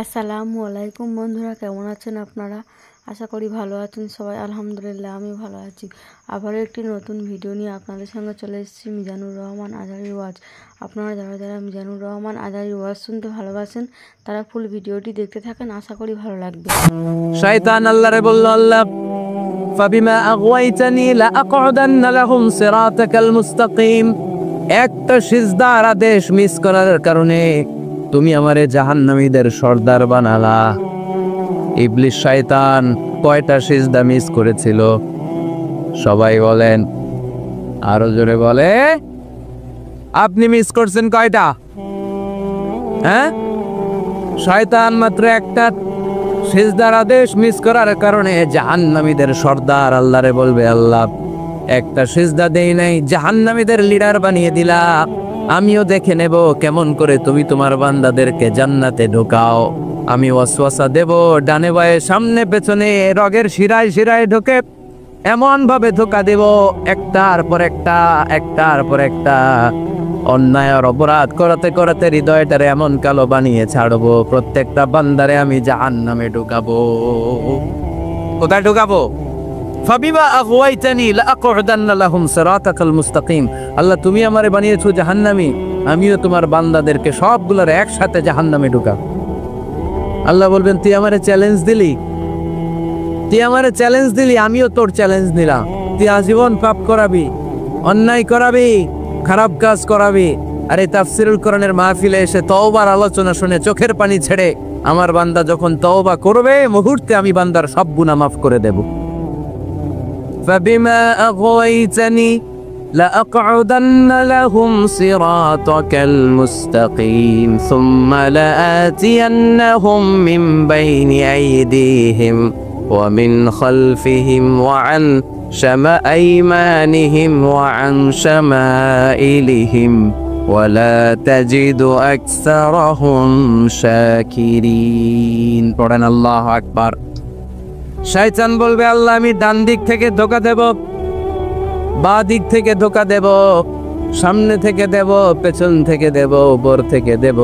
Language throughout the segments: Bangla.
আসসালামু আলাইকুম বন্ধুরা, কেমন আছেন আপনারা? আশা করি ভালো আছেন সবাই। আলহামদুলিল্লাহ আমি ভালো আছি। আবারও একটি নতুন ভিডিও নিয়ে আপনাদের সঙ্গে চলে এসেছি মিজানুর রহমান আজহারীর ওয়াজ। আপনারা যারা মিজানুর রহমান আজহারীর ওয়াজ শুনতে ভালোবাসেন তারা ফুল ভিডিওটি দেখতে থাকেন, আশা করি ভালো লাগবে। শয়তান আল্লাহরে বলল, আল্লাহ ফাবিমা আগওয়াইতানি লাআকউদান্না লাহুম সিরাতাকাল মুস্তাকিম। একটা সিজদার আদেশ মিস করার কারণে তুমি আমারে জাহান্নামীদের সর্দার বানালা। ইবলিস শয়তান কয়টা সিজদা মিস করেছিল সবাই বলেন, আরো জোরে বলে। আপনি মিস করছেন কয়টা? হ্যাঁ, শয়তান মাত্র একটা সিজদার আদেশ মিস করার কারণে জাহান্নামীদের সর্দার আল্লাহরে বলবে, আল্লাহ একটা সিজদা দেই নাই, জাহান্নামীদের লিডার বানিয়ে দিলা। আমিও দেখে নেব কেমন করে তুমি তোমার বান্দাদেরকে জান্নাতে ঢোকাও। আমি ওয়াসওয়াসা দেব ডানে বায়ে সামনে পেছনে রগের শিরায় শিরায় ঢোকে এমন ভাবে ধোকা দেব, একটার পর একটা অন্যায় আর অপরাধ করাতে করাতে হৃদয়টারে এমন কালো বানিয়ে ছাড়বো, প্রত্যেকটা বান্দারে আমি জাহান্নামে ঢুকাবো। কোথায় ঢুকাবো? ফাবিমা আগওয়াইতানি লাআকউদান্না লাহুম সিরাতাকাল মুস্তাকিম। আল্লাহ তুমি আমারে বানিয়েছো জাহান্নামী, আমিও তোমার বান্দাদেরকে সবগুলোর একসাথে জাহান্নামে ঢুকাবো। আল্লাহ বলবেন, তুই আমারে চ্যালেঞ্জ দিলি, আমিও তোর চ্যালেঞ্জ নিলাম। তুই আজীবন পাপ করাবি, অন্যায় করাবি, খারাপ কাজ করাবি, আর এই তাফসীরুল কোরআনের মাহফিলে এসে তওবার আলোচনা শুনে চোখের পানি ছেড়ে আমার বান্দা যখন তওবা করবে, মুহূর্তে আমি বান্দার সব গুনাহ মাফ করে দেব। ফাবিমা আগওয়াইতানি লাআকউদান্না লাহুম সিরাতাকাল মুস্তাকিম সুম্মা লাআতিয়ান্নাহুম মিন বাইনি আইদিহিম ওয়া মিন খালফিহিম ওয়া আন শামাআইমানিহিম ওয়া আন শামাইলিহিম ওয়ালা তাজিদু আকসারাহুম শাকিরিন। পড়েন আল্লাহু আকবার। শয়তান বলবে, আল্লাহ আমি ডান দিক থেকে ধোঁকা দেব, বাঁ দিক থেকে ধোঁকা দেব, সামনে থেকে দেব, পেছন থেকে দেব, উপর থেকে দেব।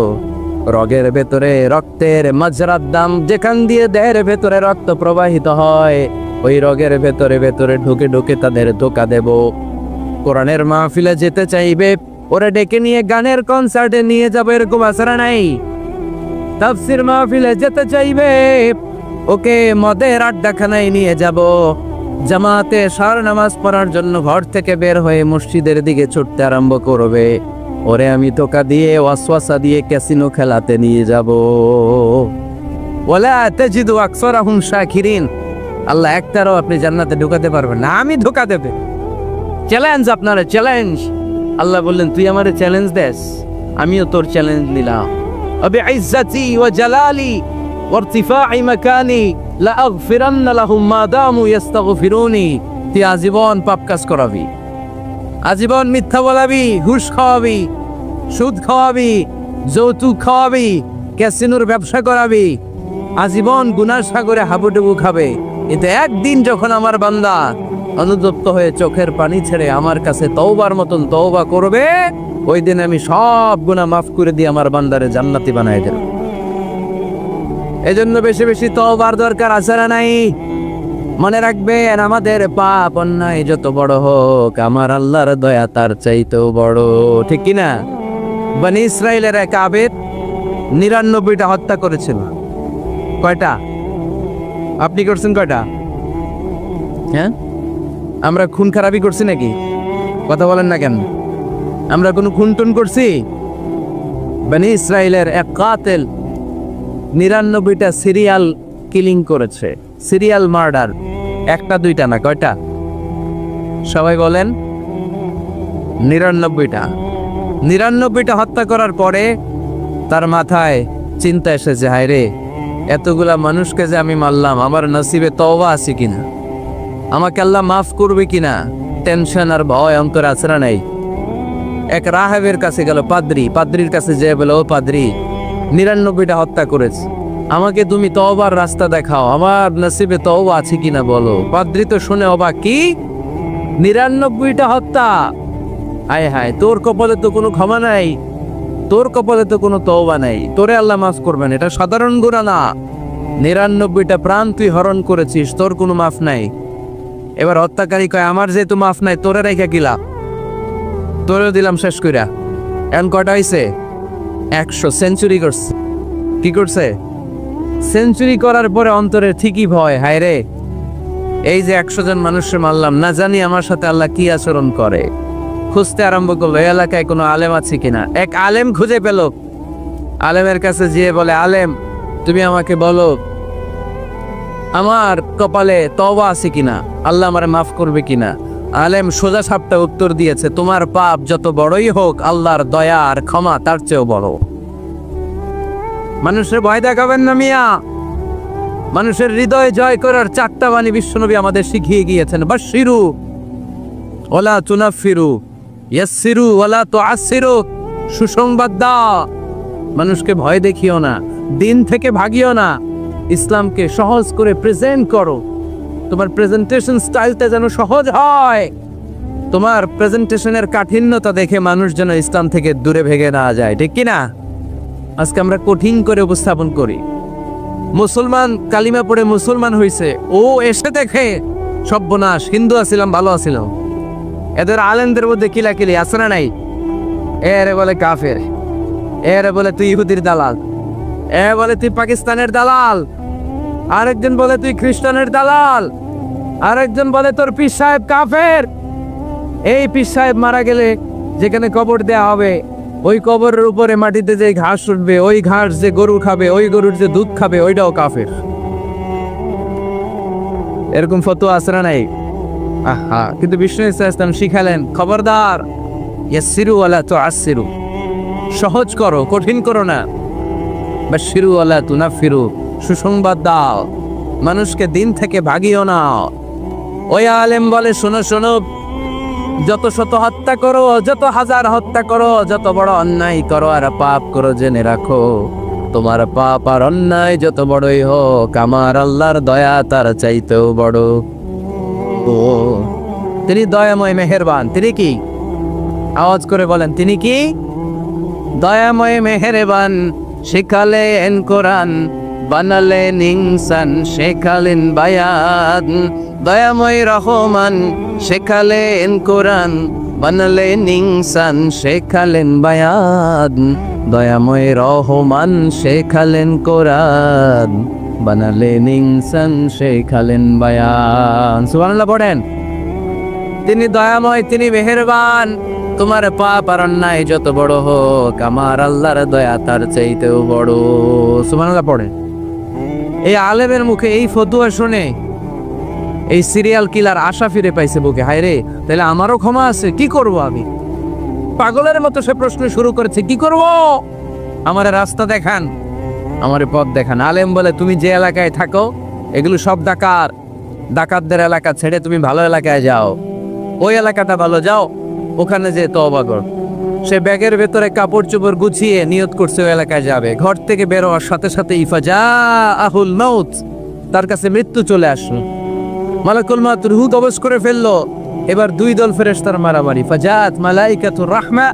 রগের ভেতরে রক্তের মাজরার দাম, যেখান দিয়ে দেহের ভেতরে রক্ত প্রবাহিত হয়, ওই রগের ভেতরে ভেতরে ঢুকে ঢুকে তাদের ধোঁকা দেব। কোরআনের মাহফিলে যেতে চাইবে ওরা ডেকে নিয়ে গানের কনসার্টে নিয়ে যাবো, এরকম আশা নাই। তাফসীর মাহফিলে যেতে চাইবে ওকে মদের আড্ডাখানায় নিয়ে যাব। জামাতে সার নামাজ পড়ার জন্য ঘর থেকে বের হয়ে মসজিদের দিকে ছুটতে আরম্ভ করবে, ওরে আমি ধোঁকা দিয়ে ওয়াসওয়াসা দিয়ে ক্যাসিনো খেলাতে নিয়ে যাব। ওয়ালা তাজিদু আকসারাহুম শাকিরিন। আল্লাহ একটারও আপনি জান্নাতে ঢুকাতে পারবেন না, আমি ধোঁকা দেবে। চ্যালেঞ্জ, আপনারা চ্যালেঞ্জ। আল্লাহ বললেন, তুই আমারে চ্যালেঞ্জ দেস, আমিও তোর চ্যালেঞ্জ নিলাম। আবি ইজ্জতি ওয়া জালালি ওয়া ইরতিফাই মাকানি লাআগফিরান্না লাহুম মা দামু ইস্তাগফিরুনি। তুই আজীবন পাপ কাজ করাবি, আজীবন মিথ্যা বলাবি, ঘুষ খাওয়াবি, সুদ খাওয়াবি, যৌতুক খাওয়াবি, ক্যাসিনোর ব্যবসা করাবি, আজীবন গুনার সাগরে হাবুডুবু খাবে। কিন্তু একদিন যখন আমার বান্দা অনুতপ্ত হয়ে চোখের পানি ছেড়ে আমার কাছে তওবার মতন তওবা করবে, ওই দিন আমি সব গুনাহ মাফ করে দিয়ে আমার বান্দারে জান্নাতি বানাই দেব। এজন্য বেশি বেশি তওবার দরকার আছে না নাই? মনে রাখবেন, আমাদের পাপ অন্যায় যত বড় হোক, আমার আল্লাহর দয়া তার চাইতেও বড়, ঠিক কিনা? বনি ইসরাইলের এক আবেদ ৯৯টা হত্যা করেছিল। কয়টা? আপনি করছেন কয়টা? হ্যাঁ, আমরা খুন খারাপি করছি নাকি? কথা বলেন না কেন? আমরা কোনো খুন টুন করছি? বনি ইসরাইলের এক কাতেল ৯৯টা সিরিয়াল কিলিং করেছে, সিরিয়াল মার্ডার। একটা দুইটা না, কয়টা? সবাই বলেন। ৯৯টা হত্যা করার পরে তার মাথায় চিন্তা এসেছে, হায় রে, এতগুলা মানুষকে যে আমি মারলাম, আমার নসিবে তওবা আছে কিনা, আমাকে আল্লাহ মাফ করবে কিনা, টেনশন আর ভয় অন্তরে আছে না নাই? এক রাহেবের কাছে গেল, পাদ্রির কাছে যে বলে, ও পাদ্রি, ৯৯টা হত্যা করেছে, আমাকে তুমি তওবার রাস্তা দেখাও, আমার নসিবে তওবা আছে কিনা বলো। পাদ্রি তো শুনে অবাক, কি ৯৯টা হত্যা? হায় হায়, তোর কপালে তো কোনো ক্ষমা নাই, তোর কপালে তো কোনো তওবা নাই, তোরে আল্লাহ মাফ করবেন। এটা সাধারণ গুনাহ না, 99টা প্রাণ তুই হরণ করেছিস, তোর কোনো মাফ নাই। এবার হত্যাকারী কয় আমার যেহেতু মাফ নাই, তোরে রেখে কি লাভ, তোরেও দিলাম শেষ কইরা। এখন কটা হয়েছে? 100 সেঞ্চুরি করছে। কি করছে? সেঞ্চুরি করার পরে অন্তরে ঠিকই ভয়, হায় রে এই যে 100 জন মানুষের মারলাম, না জানি আমার সাথে আল্লাহ কি আচরণ করে। খুঁজতে আরম্ভ করলো এই এলাকায় কোনো আলেম আছে কিনা। এক আলেম খুঁজে পেল, আলেমের কাছে যেয়ে বলে, আলেম তুমি আমাকে বলো আমার কপালে তওবা আছে কিনা, আল্লাহ আমারে মাফ করবে কিনা। আলেম সোজা সাপটা উত্তর দিয়েছে, তোমার পাপ যত বড়ই হোক আল্লাহর দয়া আর ক্ষমা তার চেয়েও বড়। মানুষের ভয় দেখাবেন না মিয়া। মানুষের হৃদয় জয় করার 4টা বাণী বিশ্বনবী আমাদের শিখিয়ে গিয়েছেন। বাশশিরু ওয়ালা তুনাফিরু, ইয়াসসিরু ওয়ালা তুআসসিরু। সুসংবাদ দাও, মানুষকে ভয় দেখিও না, দিন থেকে ভাগিও না, ইসলামকে সহজ করে প্রেজেন্ট করো। তোমার প্রেজেন্টেশন স্টাইলটা যেন সহজ হয়, তোমার প্রেজেন্টেশনের কাঠিন্যতা দেখে মানুষ যেন ইসলাম থেকে দূরে ভেগে না যায়, ঠিক কিনা? আজকে আমরা কঠিন করে উপস্থাপন করি। মুসলমান কালিমা পড়ে মুসলমান হইছে, ও এসে দেখে সর্বনাশ, হিন্দু আছিলাম ভালো আছিলাম। এদের আলেমদের মধ্যে কিলাকিলি আছে না নাই? এরে বলে কাফের, এরে বলে তুই ইহুদির দালাল, এ বলে তুই পাকিস্তানের দালাল, আরেকজন বলে তুই খ্রিস্টানের দালাল, আরেকজন বলে তোর পীর সাহেব কাফের। এই পীর সাহেব মারা গেলে যেখানে কবর দেয়া হবে, ওই কবরের উপরে মাটিতে যে ঘাস উঠবে, ওই ঘাস যে গরু খাবে, ওই গরুর যে দুধ খাবে, ওইটাও কাফের। এরকম ফতোয়া আছে না নাই? আহা, কিন্তু বিষ্ণু ইসলাম শিখালেন, খবরদার, ইয়াসসিরু ওয়ালা তুআসসিরু, সহজ করো, কঠিন করো না। বাশশিরু ওয়ালা তুনাফিরু, সুসংবাদ দাও, মানুষকে দিন থেকে ভাগিও না। ওই আলেম বলে, শোনো শোনো, যত শত হত্যা করো, যত হাজার হত্যা করো, যত বড় অন্যায় করো আর পাপ করো, জেনে রাখো তোমার পাপ আর অন্যায় যত বড়ই হোক, আমার আল্লাহর দয়া তার চাইতেও বড়। ও তিনি দয়াময় মেহেরবান। তিনি কি? আওয়াজ করে বলেন, তিনি কি? দয়াময় মেহেরবান। শিখালেন কোরআন, বানালেন ইনসান, শেখালেন বায়ান। দয়াময় রহমান, শেখালেন কোরআন, বানালেন ইনসান, শেখালেন বায়ান। দয়াময় রহমান, শেখালেন কোরআন, বানালেন ইনসান, শেখালেন বায়ান। সুবহানাল্লাহ পড়েন। তিনি দয়াময়, তিনি মেহেরবান। তোমার পাপ আর অন্যায় যত বড় হোক, আমার আল্লাহর দয়া তার চাইতেও বড়। সুবহানাল্লাহ পড়েন। এই আলেমের মুখে এই ফতোয়া শুনে এই সিরিয়াল কিলার আশা ফিরে পাইছে বুকে। হায় রে, তাহলে আমারও ক্ষমা আছে, কি করব আমি? পাগলের মতো সে প্রশ্ন শুরু করেছে, কি করব? আমারে রাস্তা দেখান, আমারে পথ দেখান। আলেম বলে, তুমি যে এলাকায় থাকো এগুলো সব ডাকাতদের এলাকা ছেড়ে তুমি ভালো এলাকায় যাও, ওই এলাকাটা ভালো, যাও ওখানে যে তওবা কর। সে ব্যাগের ভেতরে কাপড় চোপড় গুছিয়ে নিয়ত করছে ওই এলাকায় যাবে। ঘর থেকে বের হওয়ার সাথে সাথে ইফাজাহুল মাউত, তার কাছে মৃত্যু চলে আসলো। মালাকুল মাউত রূহ কবজ করে ফেললো। এবার 2 দল ফেরেশতার মারামারি। ফাজাত মালাইকাতুর রাহমা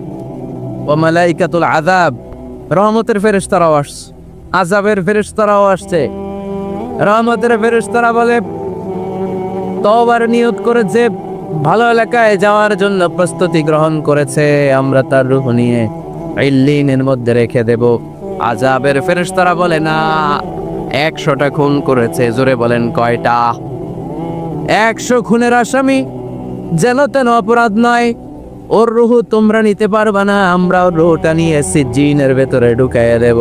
ওয়া মালাইকাতুল আযাব। রহমতের ফেরেশতারাও আসছে, আযাবের ফেরেশতারাও আসছে। রহমতের ফেরেশতারা বলে, তওবার নিয়ত করেছে, ভালো এলাকায় যাওয়ার জন্য প্রস্তুতি গ্রহণ করেছে, আমরা তার রূহ নিয়ে ইল্লিনের মধ্যে রেখে দেব। আযাবের ফেরেশতারা বলে, না, 100টা খুন করেছে। জোরে বলেন, কয়টা? 100 খুনের আসামি, যেন তেন অপরাধ নয়, ওর রূহ তোমরা নিতে পারবা না, আমরা ওর রূহটা নিয়ে সিজ্জিনের ভেতরে ঢুকাইয়া দেব।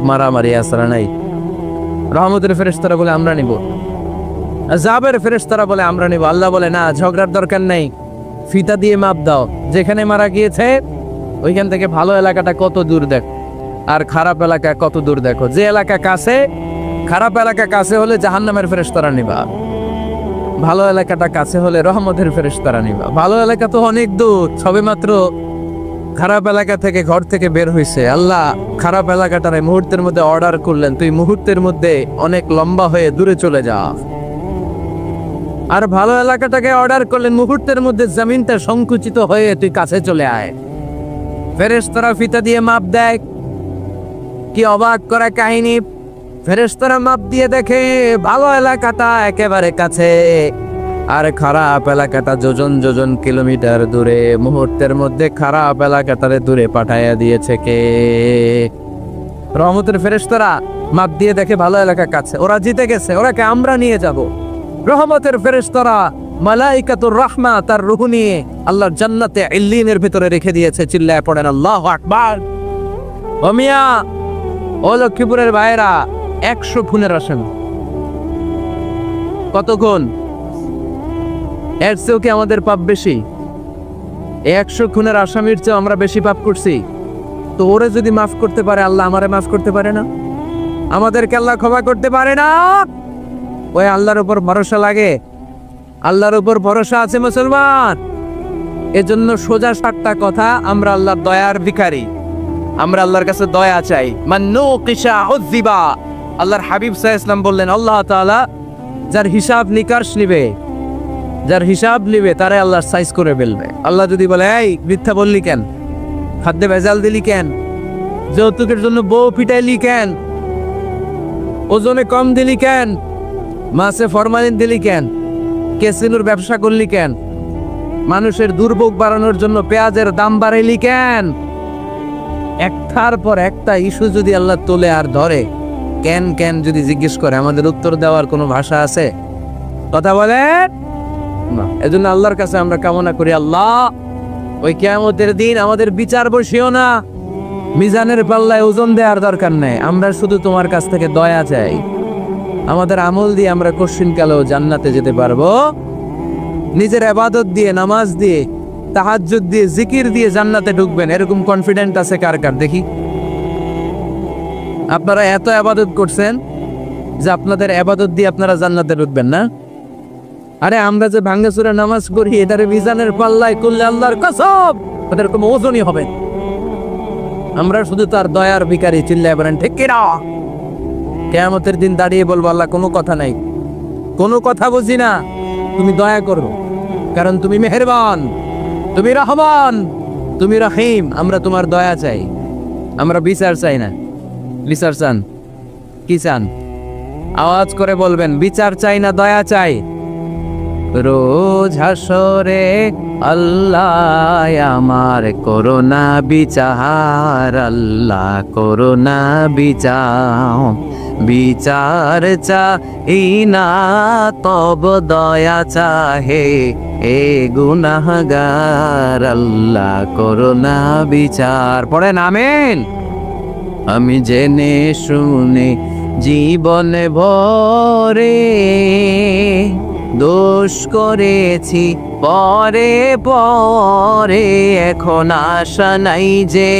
মারামারি আসরা নাই। রহমতের ফেরেশতারা বলে, আমরা নিব। আযাবের ফেরেশতারা বলে, আমরা নিব। আল্লাহ বলে, না, ঝগড়ার দরকার নেই, ফিতা দিয়ে মাপ দাও, যেখানে মারা গিয়েছে ওইখান থেকে ভালো এলাকাটা কত দূর দেখো, আর খারাপ এলাকা কত দূর দেখো। যে এলাকা কাছে, খারাপ এলাকা কাছে হলে জাহান্নামের ফেরেশতারা নিবা, ভালো এলাকাটা কাছে হলে রহমতের ফেরেশতারা নিবা। ভালো এলাকা তো অনেক দূর, সবেমাত্র খারাপ এলাকা থেকে ঘর থেকে বের হইছে, আল্লাহ খারাপ এলাকাটারে মুহূর্তের মধ্যে অর্ডার করলেন, তুই মুহূর্তের মধ্যে অনেক লম্বা হয়ে দূরে চলে যা। আর ভালো এলাকাটাকে অর্ডার করলেন, মুহূর্তের মধ্যে জমিনটা সংকুচিত হয়ে তুই কাছে চলে আয়। ফেরেশতারা ফিতা দিয়ে মাপ দেয়। কি অবাক করা কাহিনী! ফেরেশতারা মাপ দিয়ে দেখে ভালো এলাকাটা একেবারে কাছে, আর খারাপ এলাকাটা যোজন যোজন কিলোমিটার দূরে। মুহূর্তের মধ্যে খারাপ এলাকাটারে দূরে পাঠাইয়া দিয়েছে কে? রহমতের ফেরেশতারা মাপ দিয়ে দেখে ভালো এলাকা কাছে, ওরা জিতে গেছে, ওরাকে আমরা নিয়ে যাব। রহমতের ফেরেশতারা মালাইকাতুর রাহমা তার রূহ নিয়ে আল্লাহর জান্নাতে ইল্লিনের ভিতরে রেখে দিয়েছে। চিল্লায় পড়েন আল্লাহু আকবার। ও মিয়া, ও লক্ষ্মীপুরের ভাইরা, 100 খুনের আসামি। কত খুন? এর চেয়েও কি আমাদের পাপ বেশি? 100 খুনের আসামির চেয়ে আমরা বেশি পাপ করছি। তো ওরে যদি মাফ করতে পারে আল্লাহ, আমারে মাফ করতে পারে না? আমাদেরকে আল্লাহ ক্ষমা করতে পারে না? ওই আল্লাহর উপর ভরসা লাগে? আল্লাহর উপর ভরসা আছে মুসলমান? এজন্য সোজা সাতটা কথা, আমরা আল্লাহর দয়ার ভিখারি, আমরা আল্লাহর কাছে দয়া চাই। মান্নুকিশা উযিবা। আল্লাহর হাবিব সাল্লাল্লাহু আলাইহি ওয়াসাল্লাম বললেন, আল্লাহ তাআলা যার হিসাব নিকাশ নিবে, যার হিসাব নিবে তারে আল্লাহ সাইজ করে ফেলবে। আল্লাহ যদি বলে, এই মিথ্যা বললি কেন, খাদ্যে ভেজাল দিলি কেন, যৌতুকের জন্য বউ পিটাইলি কেন, ওজনে কম দিলি কেন, মাছে ফরমালিন দিলি কেন, ক্যাসিনোর ব্যবসা করলি কেন, মানুষের দুর্ভোগ বাড়ানোর জন্য পেঁয়াজের দাম বাড়াইলি কেন, একটার পর একটা ইস্যু যদি আল্লাহ তোলে আর ধরে, কেন কেন যদি জিজ্ঞেস করে, আমাদের উত্তর দেওয়ার কোনো ভাষা আছে? কথা বলে না। এজন্য আল্লাহর কাছে আমরা কামনা করি, আল্লাহ ওই কিয়ামতের দিন আমাদের বিচার বসিও না, মিজানের পাল্লায় ওজন দেওয়ার দরকার নেই, আমরা শুধু তোমার কাছ থেকে দয়া চাই। আমাদের আমল দিয়ে আমরা কশিনকালেও জান্নাতে যেতে পারবো। নিজের ইবাদত দিয়ে, নামাজ দিয়ে, তাহাজ্জুদ দিয়ে, জিকির দিয়ে জান্নাতে ঢুকবেন, এরকম কনফিডেন্ট আছে কার কার? দেখি। আপনারা এত ইবাদত করছেন যে আপনাদের ইবাদত দিয়ে আপনারা জান্নাতে ঢুকবেন না? আরে আমরা যে ভাঙ্গাচুরা নামাজ করি, এটারে মিজানের পাল্লায় করলে আল্লাহর কসম ওদের কোনো ওজনই হবে। আমরা শুধু তার দয়ার ভিখারি। চিল্লায় বলেন ঠিক কি না? কিয়ামতের দিন দাঁড়িয়ে বলবো, আল্লাহ কোনো কথা নাই, কোনো কথা বুঝি না, তুমি দয়া করো, কারণ তুমি মেহেরবান, তুমি রহমান, তুমি রহিম। আমরা তোমার দয়া চাই, আমরা বিচার চাই না। বিচার চান? কি চান? আওয়াজ করে বলবেন, বিচার চাই না দয়া চাই। রোজ হাসরে আল্লাহ আমার করোনা বিচার, আল্লাহ করোনা বিচার, বিচার চাই না তব দয়া চাহে এ গুনাহগার, আল্লাহ করোনা বিচার। পড়েন আমিন। আমি জেনে শুনে জীবনে ভরে দোষ করেছি পরে পরে, এখন আশা নাই যে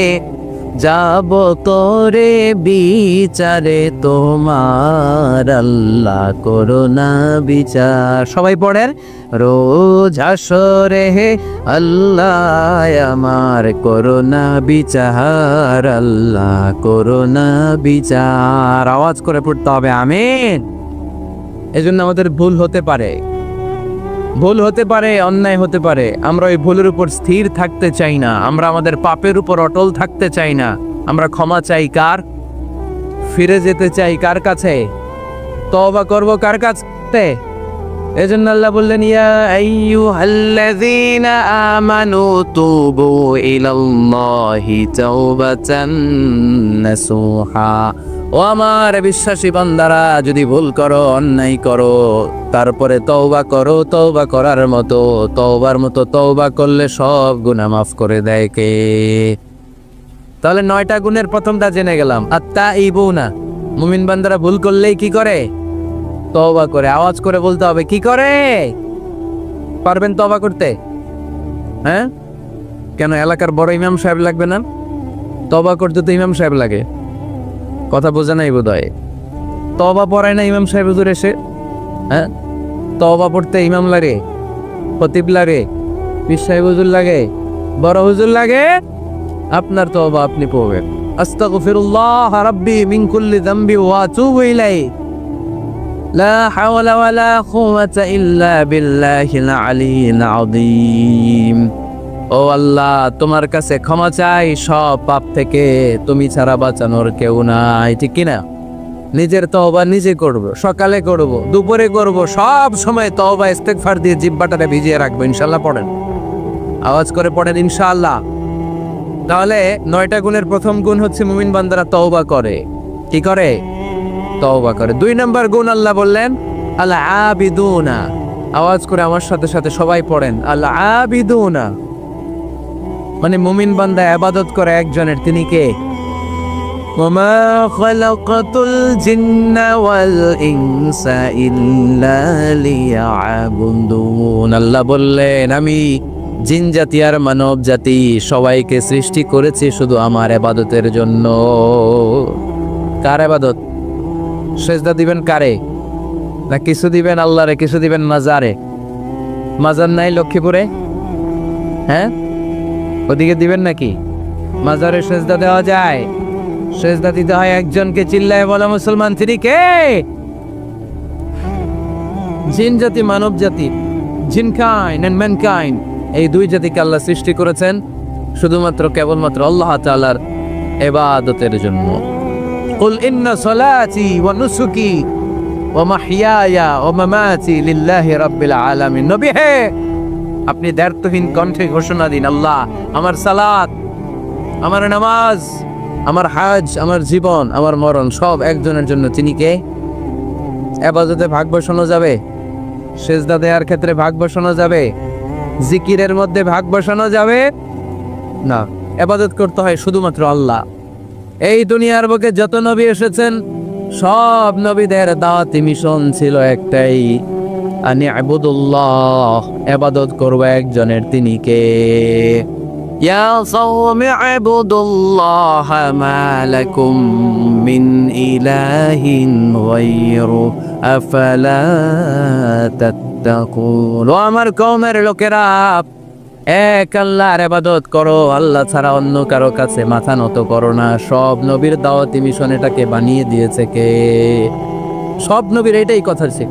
যাব তোরে বিচারে তোমার, আল্লাহ করোনা বিচার। সবাই পড়েন, রোজ হাসরে আল্লাহ আমার করোনা বিচার, আল্লাহ করোনা বিচার। আওয়াজ করে পড়তে হবে আমিন। এজন্য আমাদের ভুল হতে পারে, ভুল হতে পারে, অন্যায় হতে পারে, আমরা ওই ভুলের উপর স্থির থাকতে চাই না, আমরা আমাদের পাপের উপর অটল থাকতে চাই না। আমরা ক্ষমা চাই কার? ফিরে যেতে চাই কার কাছে? তওবা করব কার কাছে? এজন্য আল্লাহ বললেন, ইয়া আইয়ুহাল্লাযীনা আমানু তুবু ইলাল্লাহি তাওবাতান নাসুহা। ও আমার বিশ্বাসী বান্দারা, যদি ভুল করো, অন্যায় করো, তারপরে তওবা করো, তওবা করার মতো, তওবার মতো তওবা করলে সব গুনাহ মাফ করে দেয় কে? তাহলে 9টা গুণের প্রথমটা জেনে গেলাম, আত্তাইবুনা। মুমিন বান্দারা ভুল করলেই কি করে? তওবা করে। আওয়াজ করে বলতে হবে, কি করে? পারবেন তওবা করতে? হ্যাঁ, কেন এলাকার বড় ইমাম সাহেব লাগবে না? তওবা করতে তো ইমাম সাহেব লাগে। কথা বোঝা নাই বোধহয়। তওবা পড়ায় না ইমাম সাহেব হুজুর এসে? হ্যাঁ, তওবা পড়তে ইমাম লাগে, খতিব লাগে, পীর সাহেব হুজুর লাগে, বড় হুজুর লাগে। আপনার তওবা আপনি পড়বেন, আস্তাগফিরুল্লাহ রাব্বি মিন কুল্লি যামবি ওয়া আতুবু ইলাইহি, লা হাওলা ওয়ালা কুওয়াতা ইল্লা বিল্লাহিল আলিয়্যিল আযীম। ও ও আল্লাহ, তোমার কাছে ক্ষমা চাই সব পাপ থেকে, তুমি ছাড়া বাঁচানোর কেউ নাই। ঠিক কিনা? নিজের তওবা নিজে করব, সকালে করব, দুপুরে করব, সব সময় তওবা ইস্তেগফার দিয়ে জিহ্বাটারে ভিজিয়ে রাখবো। ইনশাআল্লাহ পড়েন, আওয়াজ করে পড়েন ইনশাআল্লাহ। তাহলে 9টা গুণের প্রথম গুণ হচ্ছে মুমিন বান্দারা তওবা করে। কি করে? তওবা করে। 2 নম্বর গুণ আল্লাহ বললেন আল আবিদুনা। আওয়াজ করে আমার সাথে সাথে সবাই পড়েন আল আবিদুনা। মানে মুমিন বান্দা ইবাদত করে একজনের, তিনি কে? ওমা খালাকাতুল জিন্না ওয়াল ইনসা ইল্লা লিয়াবুদুন। আল্লাহ বললেন, আমি জিন জাতি আর মানব জাতি সবাইকে সৃষ্টি করেছি শুধু আমার ইবাদতের জন্য। কার ইবাদত? সেজদা দিবেন কারে? না কিছু দিবেন আল্লাহরে, কিছু দিবেন মাজারে? মাজার নাই লক্ষ্মীপুরে? হ্যাঁ, ওদিকে দিবেন নাকি? মাজারে সেজদা দেওয়া যায়? সেজদা দিতে হয় একজনকে। চিল্লায় বলো মুসলমান, তিনি কে? জিন জাতি মানব জাতি, জিনকাইন্ড এন্ড ম্যানকাইন্ড, এই 2 জাতিকে আল্লাহ সৃষ্টি করেছেন শুধুমাত্র কেবলমাত্র আল্লাহ তাআলার ইবাদতের জন্য। কুল ইন্না সলাতি ওয়া নুসুকি ওয়া মাহইয়ায়া ওয়া মামাতি লিল্লাহি রাব্বিল আলামিন। নবী হে, আপনি দ্ব্যর্থহীন কণ্ঠে ঘোষণা দিন, আল্লাহ, আমার সালাত, আমার নামাজ, আমার হজ, আমার জীবন, আমার মরণ সব একজনের জন্য। তিনি কে? ইবাদতে ভাগ বসানো যাবে? সেজদা দেওয়ার ক্ষেত্রে ভাগ বসানো যাবে? জিকিরের মধ্যে ভাগ বসানো যাবে না। ইবাদত করতে হয় শুধুমাত্র আল্লাহ। এই দুনিয়ার বুকে যত নবী এসেছেন সব নবীদের দাওয়াতি মিশন ছিল একটাই, আনি আবুদুল্লাহ, ইবাদত করব একজনের, তিনি কে? ইয়া কওমি আবুদুল্লাহ মা লাকুম মিন ইলাহিন গায়রু আফালা তাত্তাকুন। ও আমার কওমের লোকেরা, এক আল্লাহর ইবাদত করো, আল্লাহ ছাড়া অন্য কারো কাছে মাথা নত করো না। সব নবীর দাওয়াতি মিশন এটাকে বানিয়ে দিয়েছে কে? সব নবীর এটাই কথা ছিল।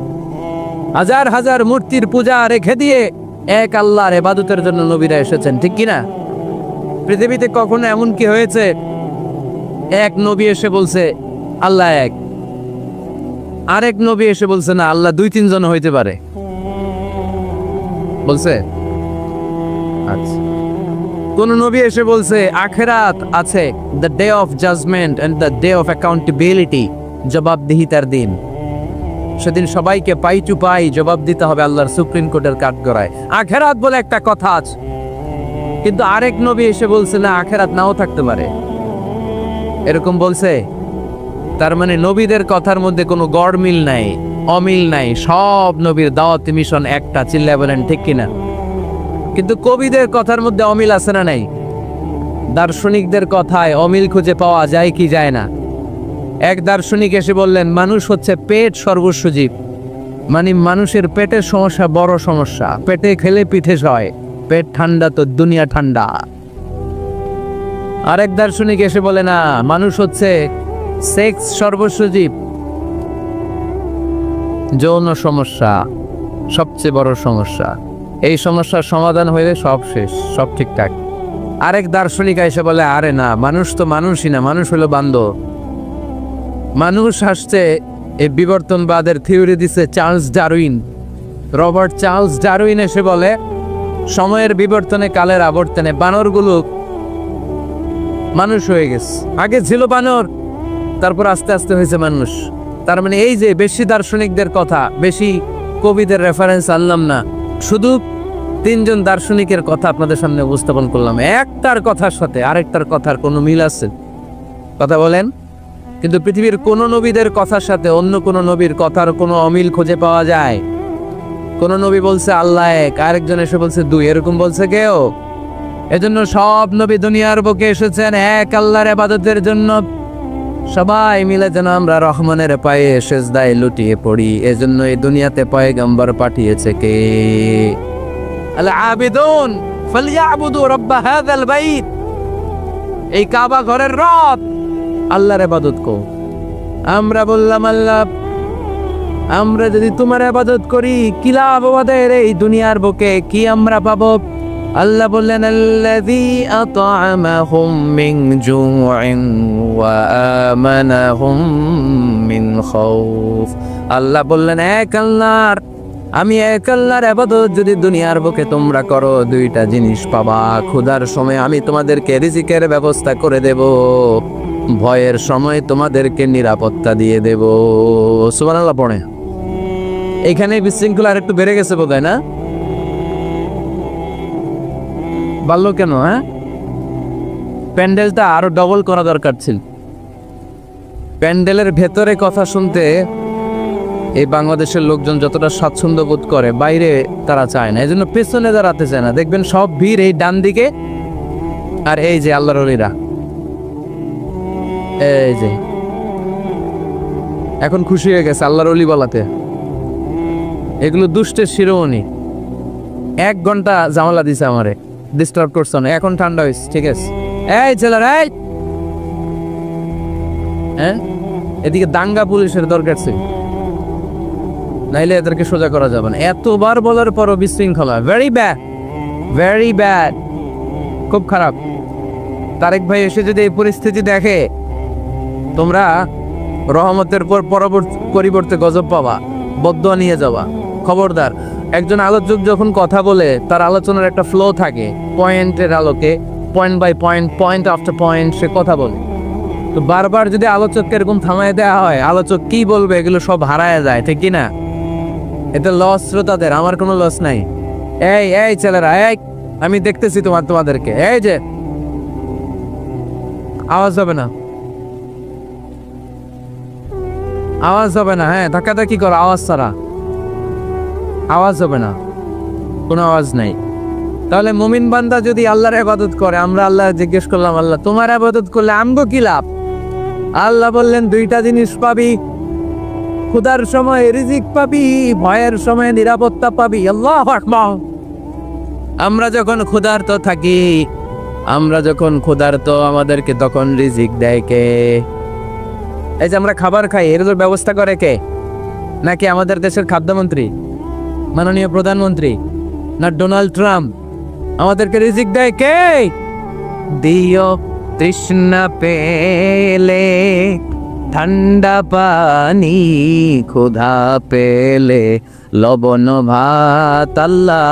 হাজার হাজার মূর্তির পূজা রেখে দিয়ে এক আল্লাহর ইবাদতের জন্য নবীরা এসেছেন। ঠিক কিনা? পৃথিবীতে কখনো এমন কি হয়েছে এক নবী এসে বলছে আল্লাহ এক, আরেক নবী এসে বলছে না আল্লাহ 2-3 জন হইতে পারে? বলছে? আচ্ছা, কোন নবী এসে বলছে আখিরাত আছে, the day of judgement and the day of accountability, জবাবদিহিতার দিন, সেদিন সবাইকে পাই টু পাই জবাব দিতে হবে আল্লাহর সুপ্রিম কোর্টের কাঠগড়ায়। আখিরাত বলে একটা কথা আছে, কিন্তু আরেক নবী এসে বলছে না আখিরাত নাও থাকতে পারে। এরকম বলছে? তার মানে নবীদের কথার মধ্যে কোনো গড়মিল নাই, অমিল নাই। সব নবীর দাওয়াতি মিশন একটা। চিল্লায় বলেন ঠিক কিনা? কিন্তু কবিদের কথার মধ্যে অমিল আছে না নাই? দার্শনিকদের কথায় অমিল খুঁজে পাওয়া যায় কি যায় না? এক দার্শনিক এসে বললেন মানুষ হচ্ছে পেট সর্বস্ব জীব, মানে মানুষের পেটের সমস্যা বড় সমস্যা, পেটে খেলে পিঠে সয়, পেট ঠান্ডা তো দুনিয়া ঠান্ডা। আরেক দার্শনিক এসে বলে না, মানুষ হচ্ছে সেক্স সর্বস্ব জীব, যৌন সমস্যা সবচেয়ে বড় সমস্যা, এই সমস্যার সমাধান হইলে সব শেষ, সব ঠিকঠাক। আরেক দার্শনিক এসে বলে আরে না, মানুষ তো মানুষই না, মানুষ হলো বান্দর। মানুষ আসছে এই বিবর্তনবাদের থিওরি দিছে Charles Darwin, Robert Charles Darwin এসে বলে সময়ের বিবর্তনে কালের আবর্তনে বানরগুলো মানুষ হয়ে গেছে, আগে ছিল বানর, তারপর আস্তে আস্তে হয়েছে মানুষ। তার মানে এই যে বেশি দার্শনিকদের কথা, বেশি কবিদের রেফারেন্স আনলাম না, শুধু 3 জন দার্শনিকের কথা আপনাদের সামনে উপস্থাপন করলাম। একটার কথার সাথে আরেকটার কথার কোনো মিল আছে? কথা বলেন। কিন্তু পৃথিবীর কোন নবীদের কথার সাথে অন্য কোন নবীর কথার কোনো অমিল খুঁজে পাওয়া যায়? কোন নবী বলছে আল্লাহ এক, আরেকজন এসে বলছে 2, এরকম বলছে কেউ? এজন্য সব নবী দুনিয়ার বুকে এসেছেন এক আল্লাহর ইবাদতের জন্য। সবাই মিলে যেন আমরা রহমানের পায়ে সেজদায় লুটিয়ে পড়ি। এজন্য এই দুনিয়াতে পয়গম্বর পাঠিয়েছে কে? আল আবিদুন ফালইয়াবুদু রাব্ব হাযাল বাইত, এই কাবা ঘরের রব আল্লাহর ইবাদত কর। আমরা বললাম আল্লাহ, আমরা যদি তোমার ইবাদত করি কি লাভ আমাদের এই দুনিয়ার বুকে? কি আমরা পাবো? আল্লাহ বললেন আল্লাযী আত'আমাহুম মিন জু'ইন ওয়া আমানাহুম মিন খাউফ। আল্লাহ বললেন আমি এক আল্লাহর ইবাদত যদি দুনিয়ার বুকে তোমরা করো, দুইটা জিনিস পাবা। ক্ষুধার সময় আমি তোমাদেরকে রিজিকের ব্যবস্থা করে দেব, ভয়ের সময় তোমাদেরকে নিরাপত্তা দিয়ে দেব। সুবহানাল্লাহ পড়ে। এখানে বিশৃঙ্খলা আর একটু বেড়ে গেছে বোধহয়, না? বাড়লো কেন? হ্যাঁ, প্যান্ডেলটা আরো ডবল করা দরকার ছিল। প্যান্ডেলের ভেতরে কথা শুনতে এই বাংলাদেশের লোকজন যতটা স্বাচ্ছন্দ্য বোধ করে, বাইরে তারা চায় না। এই জন্য পেছনে দাঁড়াতে চায় না। দেখবেন সব ভিড় এই ডান দিকে, আর এই যে আল্লাহর ওলিরা, এই যে এখন খুশি হয়ে গেছে আল্লাহর ওলি বলাতে। এগুলো দুষ্টের শিরোমণি। 1 ঘন্টা জামালা দিছে আমারে, ডিস্টার্ব করছো না। এখন ঠান্ডা হয়েছে, ঠিক আছে? এই ছেলেরা, হ্যাঁ, এদিকে দাঙ্গা পুলিশের দরকার ছিল, নাইলে এদেরকে সোজা করা যাবে না। এতবার বলার পরও বিশৃঙ্খলা, ভেরি ব্যাড, ভেরি ব্যাড, খুব খারাপ। তারেক ভাই এসে যদি এই পরিস্থিতি দেখে, তোমরা রহমতের পর পরিবর্তে গজব পাবা, বদদুয়া নিয়ে যাবা। খবরদার। একজন আলোচক যখন কথা বলে, তার আলোচনার একটা ফ্লো থাকে, পয়েন্টের আলোকে, point by point, point after point সে কথা বলে। তো বারবার যদি আলোচককে এরকম থামায় দেওয়া হয়, আলোচক কি বলবে এগুলো সব হারায় যায়, ঠিক কি না? এটা লস শ্রোতাদের, আমার কোনো লস নাই। এই ছেলেরা, আমি দেখতেছি তোমাদেরকে। এই যে আওয়াজ হবে না, আওয়াজ হবে না। হ্যাঁ, ধাক্কাধাক্কি করো, আওয়াজ ছাড়া আওয়াজ হবে না, কোনো আওয়াজ নাই। তাহলে মুমিন বান্দা যদি আল্লাহর ইবাদত করে, আমরা আল্লাহ জিজ্ঞেস করলাম, আল্লাহ তোমার ইবাদত করলে আমগো কি লাভ? আল্লাহ বললেন 2টা জিনিস পাবি, ক্ষুধার সময় রিজিক পাবি, ভয়ের সময় নিরাপত্তা পাবি। আল্লাহু আকবার। আমরা যখন ক্ষুধার্ত থাকি, আমাদেরকে তখন রিজিক দেয় কে? এই যে আমরা খাবার খাই, এর ব্যবস্থা করে কে? নাকি আমাদের দেশের খাদ্যমন্ত্রী, মাননীয় প্রধানমন্ত্রী, না ডোনাল্ড ট্রাম্প? আমাদেরকে রিজিক দেয় কে? দিও তৃষ্ণা পেলে ঠান্ডা পানি, ক্ষুধা পেলে লবণ ভাত। আল্লাহ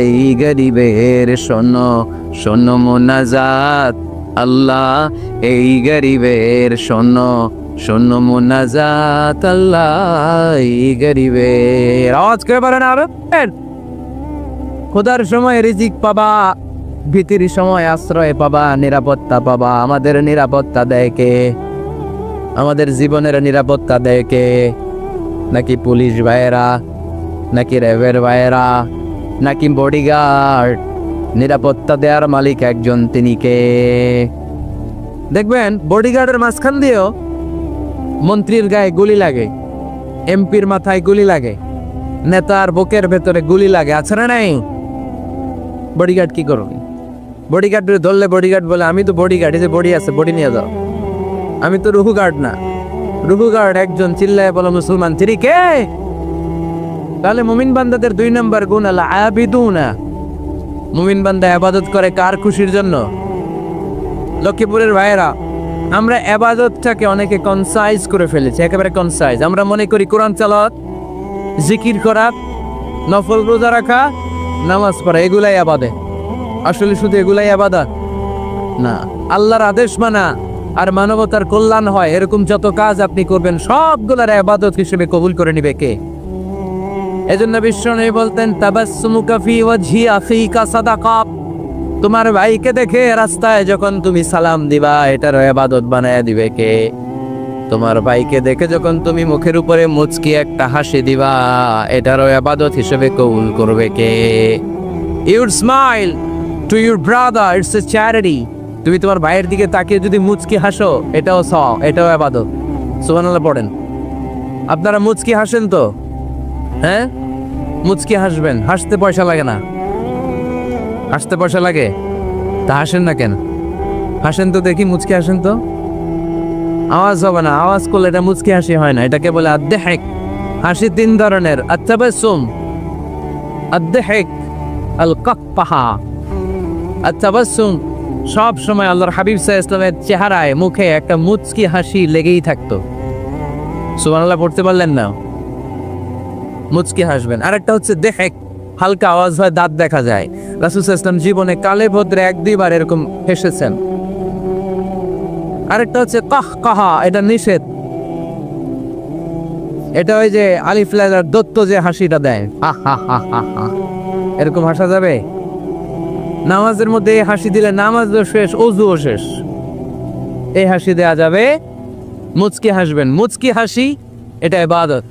এই গরিবের শোনো শোনো মোনাজাত, আল্লাহ এই গরিবের শোনো শোনো মোনাজাত, আল্লাহ এই গরিবের। আওয়াজ করে পারেন আরো। খোদার সময় রিজিক পাবা, ভীতির সময় আশ্রয় পাবা, নিরাপত্তা পাবা। আমাদের নিরাপত্তা দেয় কে? আমাদের জীবনের নিরাপত্তা দেয় কে? নাকি পুলিশ ভাইয়েরা, নাকি র্যাবের ভাইয়েরা, নাকি বডিগার্ড? নিরাপত্তা দেওয়ার মালিক একজন, তিনি কে? দেখবেন বডিগার্ডের মাঝখান দিয়েও মন্ত্রীর গায়ে গুলি লাগে, এমপির মাথায় গুলি লাগে, নেতার বুকের ভেতরে গুলি লাগে, আছে না নাই? বডিগার্ড কি করবে? বডিগার্ড ধরলে বডিগার্ড বলে, আমি তো বডিগার্ড, এই যে বডি আছে, বডি নিয়ে যাও। আমি তো রুহু গার্ড না। রুহু গার্ড একজন, চিল্লায় বলো মুসলমান, তিনি কে? তাহলে মুমিন বান্দাদের 2 নম্বর গুণ আল আবিদুনা। মুমিন বান্দা ইবাদত করে কার খুশির জন্য? লক্ষ্মীপুরের ভাইয়েরা, আমরা ইবাদতটাকে অনেকে কনসাইজ করে ফেলেছি, একেবারে কনসাইজ। আমরা মনে করি কোরআন তেলাওয়াত, জিকির করা, নফল রোজা রাখা, নামাজ পড়া, এগুলাই ইবাদত। আসলে শুধু এগুলাই ইবাদত না। আল্লাহর আদেশ মানা আর মানবতার কল্যাণ হয় এরকম যত কাজ আপনি করবেন, সবগুলোর ইবাদত হিসেবে কবুল করে নিবে কে? এজন্য বিশ্বনবী বলতেন, তাবাসসুমুকা ফি ওয়াজহি আখিকা সাদাকা। তোমার ভাইকে দেখে রাস্তায় যখন তুমি সালাম দিবা, এটার ইবাদত বানায় দিবে কে? তোমার ভাইকে দেখে যখন তুমি মুখের উপরে মুচকি একটা হাসি দিবা, এটারও ইবাদত হিসেবে কবুল করবে কে? You smile to your brother, it's a charity. তুমি তোমার ভাইয়ের দিকে তাকিয়ে যদি মুচকি হাসো, এটাও সওয়াব, এটাও ইবাদত। সুবহানাল্লাহ পড়েন। আপনারা মুচকি হাসেন তো? হ্যাঁ, মুচকি হাসবেন। হাসতে পয়সা লাগে না? হাসতে পয়সা লাগে? তা হাসেন না কেন? হাসেন তো দেখি, মুচকি হাসেন তো। আওয়াজ হবে না, আওয়াজ করলে এটা মুচকি হাসি হয় না, এটাকে বলে আদ-দাহিক। হাসি 3 ধরনের, আত-তাবাসসুম, আদ-দাহিক, আল-কাফফাহা। আর তাবাসসুম, সব সময় আল্লাহর হাবিব সাল্লাল্লাহু আলাইহি ওয়াসাল্লামের চেহারায় মুখে একটা মুচকি হাসি লেগেই থাকতো। সুবহানাল্লাহ পড়তে পারলেন না? মুচকি হাসবেন। আরেকটা হচ্ছে দেহেক, হালকা আওয়াজ হয়, দাঁত দেখা যায়। রাসূল সাল্লাল্লাহু আলাইহি ওয়াসাল্লাম জীবনে কালে ভদ্রে 1-2 বার এরকম হেসেছেন। আরেকটা হচ্ছে কাহকাহা, এটা নিষেধ। এটা ওই যে আলিফ লামের দত্ত যে হাসিটা দেয়, হা হা হা হা হা, এরকম হাসা যাবে? নামাজের মধ্যে এই হাসি দিলে নামাজও শেষ, ওযুও শেষ। এই হাসি দেয়া যাবে? মুচকি হাসবেন। মুচকি হাসি এটা ইবাদত।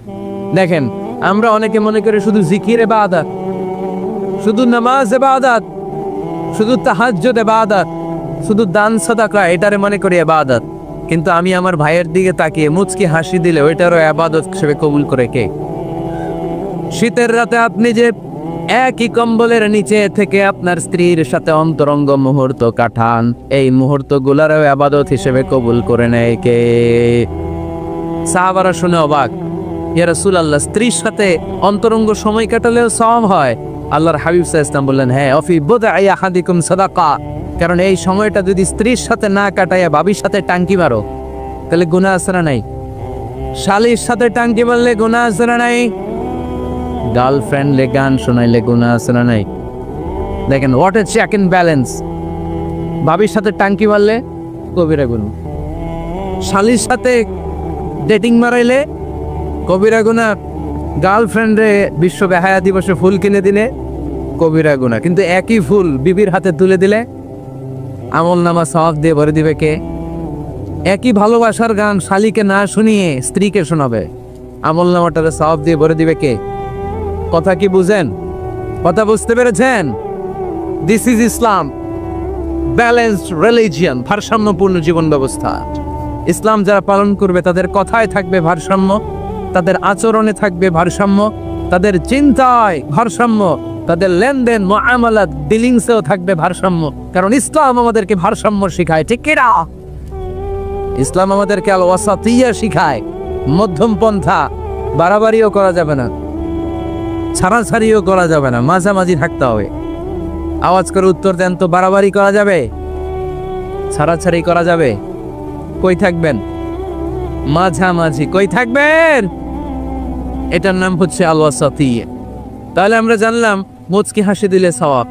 দেখেন, আমরা অনেকে মনে করি শুধু জিকির ইবাদত, শুধু নামাজ ইবাদত, শুধু তাহাজ্জুদ ইবাদত, শুধু দান সাদাকা এটারে মনে করি ইবাদত। কিন্তু আমি আমার ভাইয়ের দিকে তাকিয়ে মুচকি হাসি দিলে ওইটারও ইবাদত হিসেবে কবুল করে কে? শীতের রাতে আপনি যে একই কম্বলের নিচে থেকে আপনার স্ত্রীর সাথে অন্তরঙ্গ মুহূর্ত কাটান, এই মুহূর্তগুলোরও ইবাদত হিসেবে কবুল করে নেয় কে? সাহাবারা শুনে অবাক, ইয়া রাসূলুল্লাহ, স্ত্রীর সাথে অন্তরঙ্গ সময় কাটালেও সওয়াব হয়? আল্লাহর হাবিব সাল্লাল্লাহু আলাইহি ওয়াসাল্লাম বললেন, হ্যাঁ, অফি বুদআই আহাদিকুম সাদাকা। কারণ এই সময়টা যদি স্ত্রীর সাথে না কাটাইয়া ভাবির সাথে টাঙ্কি মারো, তাহলে গুনাহ আছে না নাই? শালীর সাথে টাঙ্কি মারলে গুনাহ আছে না নাই? গার্লফ্রেন্ড লে গান শোনাইলে গুনাহ আছে না নাই? দেখেন, what a check and balance. ভাবির সাথে টাঙ্কি মারলে কবিরা গুনাহ, শালীর সাথে ডেটিং মারাইলে কবিরা গুনাহ, গার্লফ্রেন্ডে বিশ্ব বেহায়া দিবসে ফুল কিনে দিলে কবিরা গুনাহ। কিন্তু একই ফুল বিবির হাতে তুলে দিলে আমলনামা সওয়াব দিয়ে ভরে দিবে কে? একই ভালোবাসার গান শালীকে না শুনিয়ে স্ত্রীকে শোনাবে, আমলনামাটারে সওয়াব দিয়ে ভরে দিবে কে? কথা কি বুঝেন? কথা বুঝতে পেরেছেন? This is Islam, balanced religion, ভারসাম্যপূর্ণ জীবন ব্যবস্থা। ইসলাম যারা পালন করবে তাদের কথায় থাকবে ভারসাম্য, তাদের আচরণে থাকবে ভারসাম্য, তাদের চিন্তায় ভারসাম্য, তাদের লেনদেন মুআমালাত ডিলিংসেও থাকবে ভারসাম্য। কারণ ইসলাম আমাদেরকে ভারসাম্য শিখায়, ঠিক কি না? ইসলাম আমাদেরকে আল ওয়াসাতিয়া শিখায়, মধ্যম পন্থা। বাড়াবাড়িও করা যাবে না, ছাড়াছাড়িও করা যাবে না, মাঝামাঝি থাকতে হবে। আওয়াজ করে উত্তর দেন তো, বাড়াবাড়ি করা যাবে? ছাড়াছাড়ি করা যাবে? কই থাকবেন? মাঝামাঝি। কই থাকবেন? এটার নাম হচ্ছে আল ওয়াসাতিয়া। তাহলে আমরা জানলাম মুচকি হাসি দিলে সওয়াব,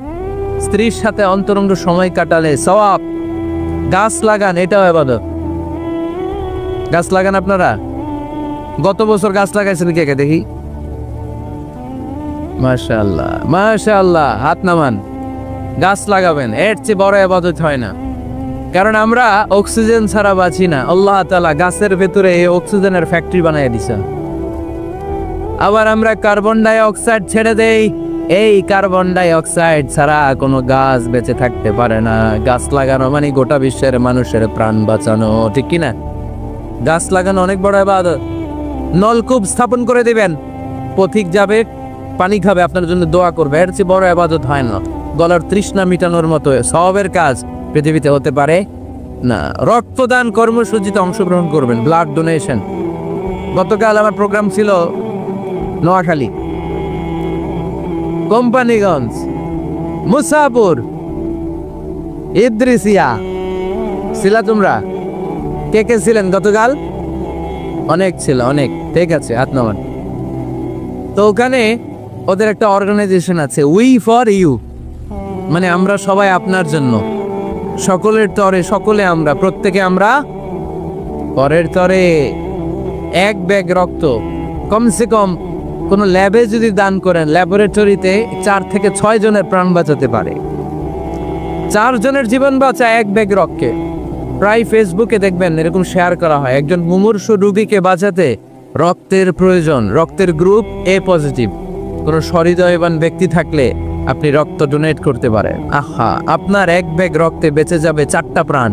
স্ত্রীর সাথে অন্তরঙ্গ সময় কাটালে সওয়াব, গাছ লাগান এটাও ইবাদত। গাছ লাগান আপনারা? গত বছর গাছ লাগাইছেন কে কে দেখি? মাশাআল্লাহ, মাশাআল্লাহ, হাত নামান। গাছ লাগাবেন, এর চেয়ে বড় ইবাদত হয় না। কারণ আমরা অক্সিজেন ছাড়া বাঁচি না। আল্লাহ তাআলা গাছের ভেতরে এই অক্সিজেনের ফ্যাক্টরি বানিয়ে দিছে। আবার আমরা কার্বন ডাই অক্সাইড ছেড়ে দেই, এই কার্বন ডাই অক্সাইড ছাড়া কোনো গাছ বেঁচে থাকতে পারে না। গাছ লাগানো মানে গোটা বিশ্বের মানুষের প্রাণ বাঁচানো, ঠিক কি না? গাছ লাগানো অনেক বড় ইবাদত। নলকূপ স্থাপন করে দিবেন, পথিক যাবে, পানি খাবে, আপনার জন্য দোয়া করবে, এর চেয়ে বড় ইবাদত হয় না। গলার তৃষ্ণা মিটানোর মতো সওয়াবের কাজ পৃথিবীতে হতে পারে না। রক্তদান কর্মসূচিতে অংশগ্রহণ করবেন, ব্লাড ডোনেশন। গতকাল আমার প্রোগ্রাম ছিল নোয়াখালী, কোম্পানিগঞ্জ, মুসাপুর, ইদ্রিসিয়া। ছিলা তোমরা? কে কে ছিলেন গতকাল? অনেক ছিল, অনেক। ঠিক আছে, হাত নামান। তো ওখানে ওদের একটা অর্গানাইজেশন আছে, উই ফর ইউ, মানে আমরা সবাই আপনার জন্য। সকলের তরে সকলে আমরা, প্রত্যেকে আমরা পরের তরে। এক ব্যাগ রক্ত কমসে কম কোনো ল্যাবে যদি দান করেন, ল্যাবরেটরিতে 4 থেকে 6 জনের প্রাণ বাঁচাতে পারে। 4 জনের জীবন বাঁচা এক ব্যাগ রক্তকে। প্রায় ফেসবুকে দেখবেন এরকম শেয়ার করা হয়, একজন মুমূর্ষু রোগীকে বাঁচাতে রক্তের প্রয়োজন, রক্তের গ্রুপ এ পজিটিভ। কোনো সহৃদয়বান ব্যক্তি থাকলে আপনি রক্ত ডোনেট করতে পারেন। আহা, আপনার এক ব্যাগ রক্তে বেঁচে যাবে 4টা প্রাণ।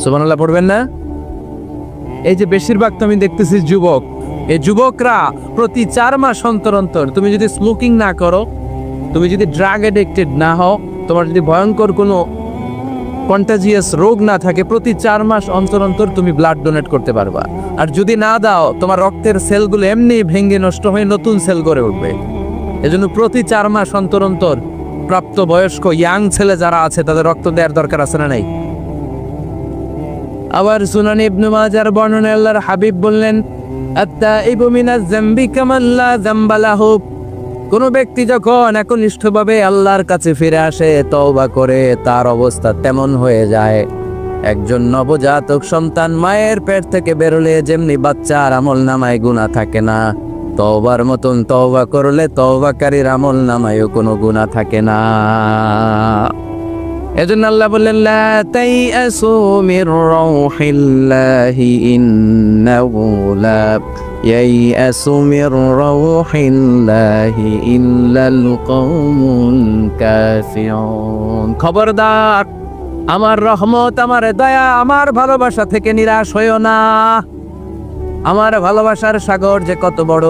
সুবহানাল্লাহ পড়বেন না? এই যে বেশিরভাগ তো আমি দেখতেছি যুবক, এই যুবকরা প্রতি 4 মাস অন্তর অন্তর, তুমি যদি স্মোকিং না করো, তুমি যদি ড্রাগ এডিক্টেড না হও, তোমার যদি ভয়ঙ্কর কোনো কন্টাজিয়াস রোগ না থাকে, প্রতি 4 মাস অন্তর অন্তর তুমি ব্লাড ডোনেট করতে পারবা। আর যদি না দাও, তোমার রক্তের সেলগুলো এমনি ভেঙে নষ্ট হয়ে নতুন সেল গড়ে উঠবে। এজন্য প্রতি 4 মাস অন্তর অন্তর প্রাপ্ত বয়স্ক ইয়াং ছেলে যারা আছে তাদের রক্ত দেওয়ার দরকার আছে না নাই? আবার সুনান ইবনে মাজার বর্ণনায় আল্লাহর হাবিব বললেন, আত-তাইবু মিনাজ যামবি কামান লা যামবা লাহু। কোন ব্যক্তি যখন একনিষ্ঠভাবে আল্লাহর কাছে ফিরে আসে, তওবা করে, তার অবস্থা তেমন হয়ে যায় একজন নবজাতক সন্তান মায়ের পেট থেকে বেরোলে যেমনি বাচ্চার আমলনামায় গুনাহ থাকে না, তওবার মতন তওবা করলে তওবাকারীর আমলনামায়ও কোনো গুনাহ থাকে না। এজন্য আল্লাহ বললেন, লা তাইয়াসু মির রাউহিল্লাহি ইন্নাহু লা ইয়াইয়াসু মির রাউহিল্লাহি ইল্লাল কওমুল কাফিরুন। খবরদার, আমার রহমত, আমার দয়া, আমার ভালোবাসা থেকে নিরাশ হইও না। আমার ভালোবাসার সাগর যে কত বড়,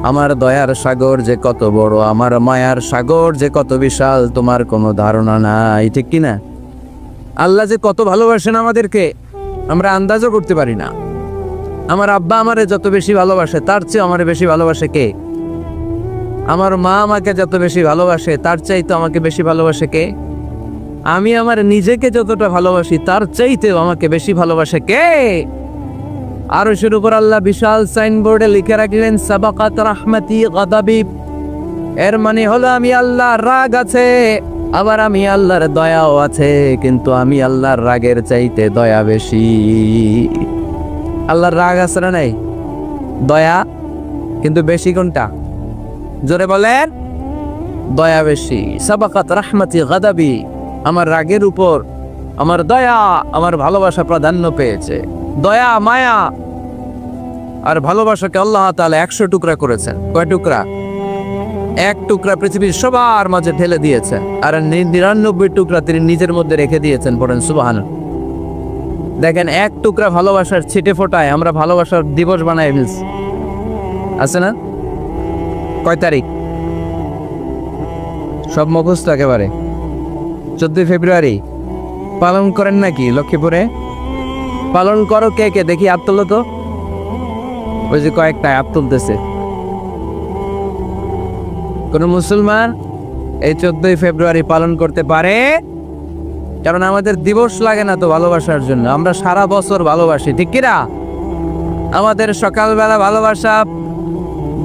আমার দয়ার সাগর যে কত বড়, আমার মায়ার সাগর যে কত বিশাল, তোমার কোনো ধারণা নাই। ঠিক কিনা? আল্লাহ যে কত ভালোবাসেন আমাদেরকে আমরা আন্দাজও করতে পারি না। আমার আব্বা আমারে যত বেশি ভালোবাসে তার চেয়ে আমারে বেশি ভালোবাসে কে? আমার মা আমাকে যত বেশি ভালোবাসে তার চাইতে আমাকে বেশি ভালোবাসে কে? আমি আমার নিজেকে যতটা ভালোবাসি তার চাইতেও আমাকে বেশি ভালোবাসে কে? আরশের উপর আল্লাহ বিশাল সাইনবোর্ডে লিখে রাখলেন, সাবাকাত রাহমাতি গাদাবি। এর মানে হলো আমি আল্লাহর রাগ আছে, আবার আমি আল্লাহর দয়াও আছে, কিন্তু আমি আল্লাহর রাগের চাইতে দয়া বেশি। আল্লাহর রাগ আছে না নাই? দয়া কিন্তু বেশি কোনটা? জোরে বলেন। দয়া বেশি। সাবাকাত রাহমাতি গাদাবি, আমার রাগের উপর আমার দয়া, আমার ভালোবাসা প্রাধান্য পেয়েছে। দয়া, মায়া আর ভালোবাসাকে আল্লাহ তাআলা 100 টুকরা করেছেন। কয় টুকরা? 1 টুকরা পৃথিবীর সবার মাঝে ঢেলে দিয়েছেন, আর 99 টুকরা তিনি নিজের মধ্যে রেখে দিয়েছেন। পড়েন সুবহানাল্লাহ। দেখেন, 1 টুকরা ভালোবাসার ছিটে ফোটায় আমরা ভালোবাসার দিবস বানাই ফেলছি, আছে না? কয় তারিখ? সব মুখস্থ একেবারে। 14 ফেব্রুয়ারি পালন করেন নাকি লক্ষ্মীপুরে? পালন করো কে কে? দেখি হাত তোলো তো। ওই যে কয়েকটা হাত তুলতেছে। কোন মুসলমান এই 14 ফেব্রুয়ারি পালন করতে পারে? কারণ আমাদের দিবস লাগে না তো ভালোবাসার জন্য, আমরা সারা বছর ভালোবাসি। ঠিক কিনা? আমাদের সকালবেলা ভালোবাসা,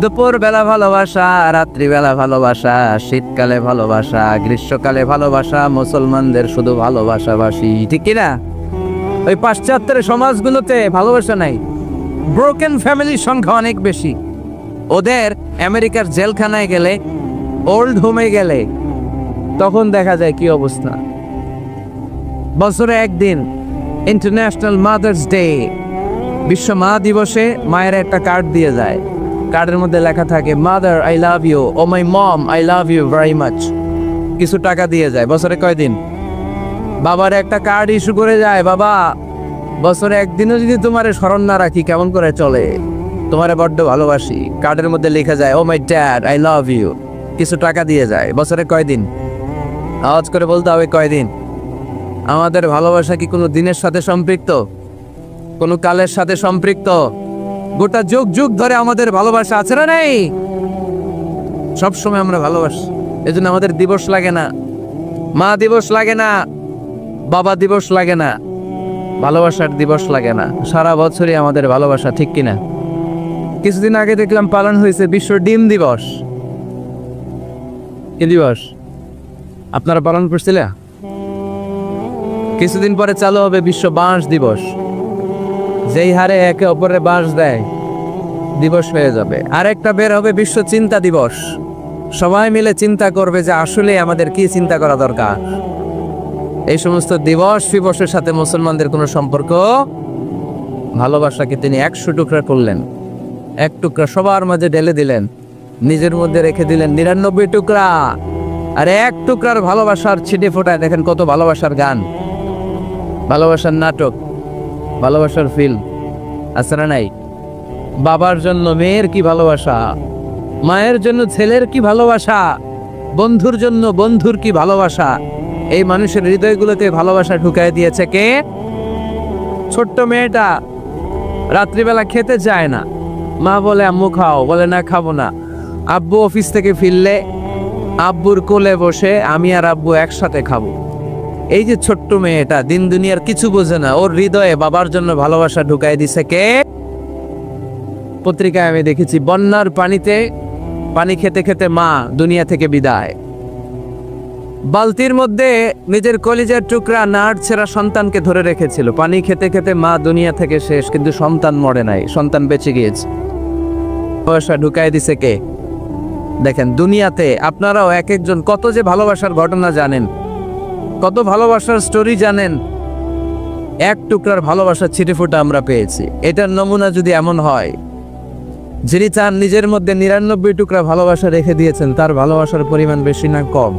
দুপুর বেলা ভালোবাসা, রাত্রিবেলা ভালোবাসা, শীতকালে ভালোবাসা, গ্রীষ্মকালে ভালোবাসা, মুসলমানদের শুধু ভালোবাসাবাসী। ঠিক কিনা? ওই পাশ্চাত্যের সমাজগুলোতে ভালোবাসা নাই, ব্রোকেন ফ্যামিলির সংখ্যা অনেক বেশি। ওদের আমেরিকার জেলখানায় গেলে, ওল্ড হোমে গেলে তখন দেখা যায় কি অবস্থা। বছরে একদিন ইন্টারন্যাশনাল মাদার্স ডে, বিশ্ব মা দিবসে মায়ের একটা কার্ড দিয়ে যায়। কার্ডের মধ্যে লেখা থাকে, mother I love you, oh my mom I love you very much. কিছু টাকা দিয়ে যায়। বছরে কয়দিন? বাবার একটা কার্ড ইস্যু করে যায়, বাবা বছরে একদিনও যদি তোমারে স্মরণ না রাখি কেমন করে চলে, তোমারে বড্ড ভালোবাসি। কার্ডের মধ্যে লেখা যায়, oh my dad I love you. কিছু টাকা দিয়ে যায়। বছরে কয়দিন? আওয়াজ করে বলতে হবে কয়দিন? আমাদের ভালোবাসা কি কোনো দিনের সাথে সম্পৃক্ত? কোনো কালের সাথে সম্পৃক্ত? গোটা যুগ যুগ ধরে আমাদের ভালোবাসা আছে না নেই? সবসময় আমরা ভালোবাসি। এজন্য আমাদের দিবস লাগে না, মা দিবস লাগে না, বাবা দিবস লাগে না, ভালোবাসার দিবস লাগে না। সারা বছরই আমাদের ভালোবাসা। ঠিক কিনা? কিছুদিন আগে দেখলাম পালন হয়েছে বিশ্ব ডিম দিবস। কি দিবস? আপনারা পালন করছিলেন? কিছুদিন পরে চালু হবে বিশ্ব বাঁশ দিবস। যেই হারে একে অপরে বাঁশ দেয় দিবস হয়ে যাবে। আরেকটা বের হবে বিশ্ব চিন্তা দিবস। সবাই মিলে চিন্তা করবে যে আসলে আমাদের কি চিন্তা করা দরকার। এই সমস্ত দিবস ফিবসের সাথে মুসলমানদের কোনো সম্পর্ক। ভালোবাসাকে তিনি 100 টুকরা করলেন, 1 টুকরা সবার মাঝে ঢেলে দিলেন, নিজের মধ্যে রেখে দিলেন 99 টুকরা। আর 1 টুকরার ভালোবাসার ছিটে ফোটায় দেখেন কত ভালোবাসার গান, ভালোবাসার নাটক, ভালোবাসার ফিল্ম আছে না নাই? বাবার জন্য মেয়ের কি ভালোবাসা, মায়ের জন্য ছেলের কি ভালোবাসা, বন্ধুর জন্য বন্ধুর কি ভালোবাসা। এই মানুষের হৃদয়গুলোতে ভালোবাসা ঢুকায় দিয়েছে কে? ছোট্ট মেয়েটা রাত্রিবেলা খেতে চায় না, মা বলে আম্মু খাও, বলে না খাবো না। আব্বু অফিস থেকে ফিরলে আব্বুর কোলে বসে আমি আর আব্বু একসাথে খাবো। এই যে ছোট্ট মেয়েটা দিন দুনিয়ার কিছু বোঝে না, ওর হৃদয়ে বাবার জন্য ভালোবাসা ঢুকাই দিছে কে? পত্রিকায় আমি দেখেছি বন্যার পানিতে পানি খেতে খেতে মা দুনিয়া থেকে বিদায়। বালতির মধ্যে নিজের কলিজার টুকরা নাড় ছেঁড়া সন্তানকে ধরে রেখেছিল, পানি খেতে খেতে মা দুনিয়া থেকে শেষ, কিন্তু সন্তান মরে নাই, সন্তান বেঁচে গিয়েছে। ভালোবাসা ঢুকাই দিছে কে? দেখেন দুনিয়াতে আপনারাও এক একজন কত যে ভালোবাসার ঘটনা জানেন, কত ভালোবাসার স্টোরি জানেন। এক টুকরার ভালোবাসার ছিটেফোঁটা আমরা পেয়েছি। এটার নমুনা যদি এমন হয়, যিনি চান নিজের মধ্যে 99 টুকরা ভালোবাসা রেখে দিয়েছেন, তার ভালোবাসার পরিমাণ বেশি না কম?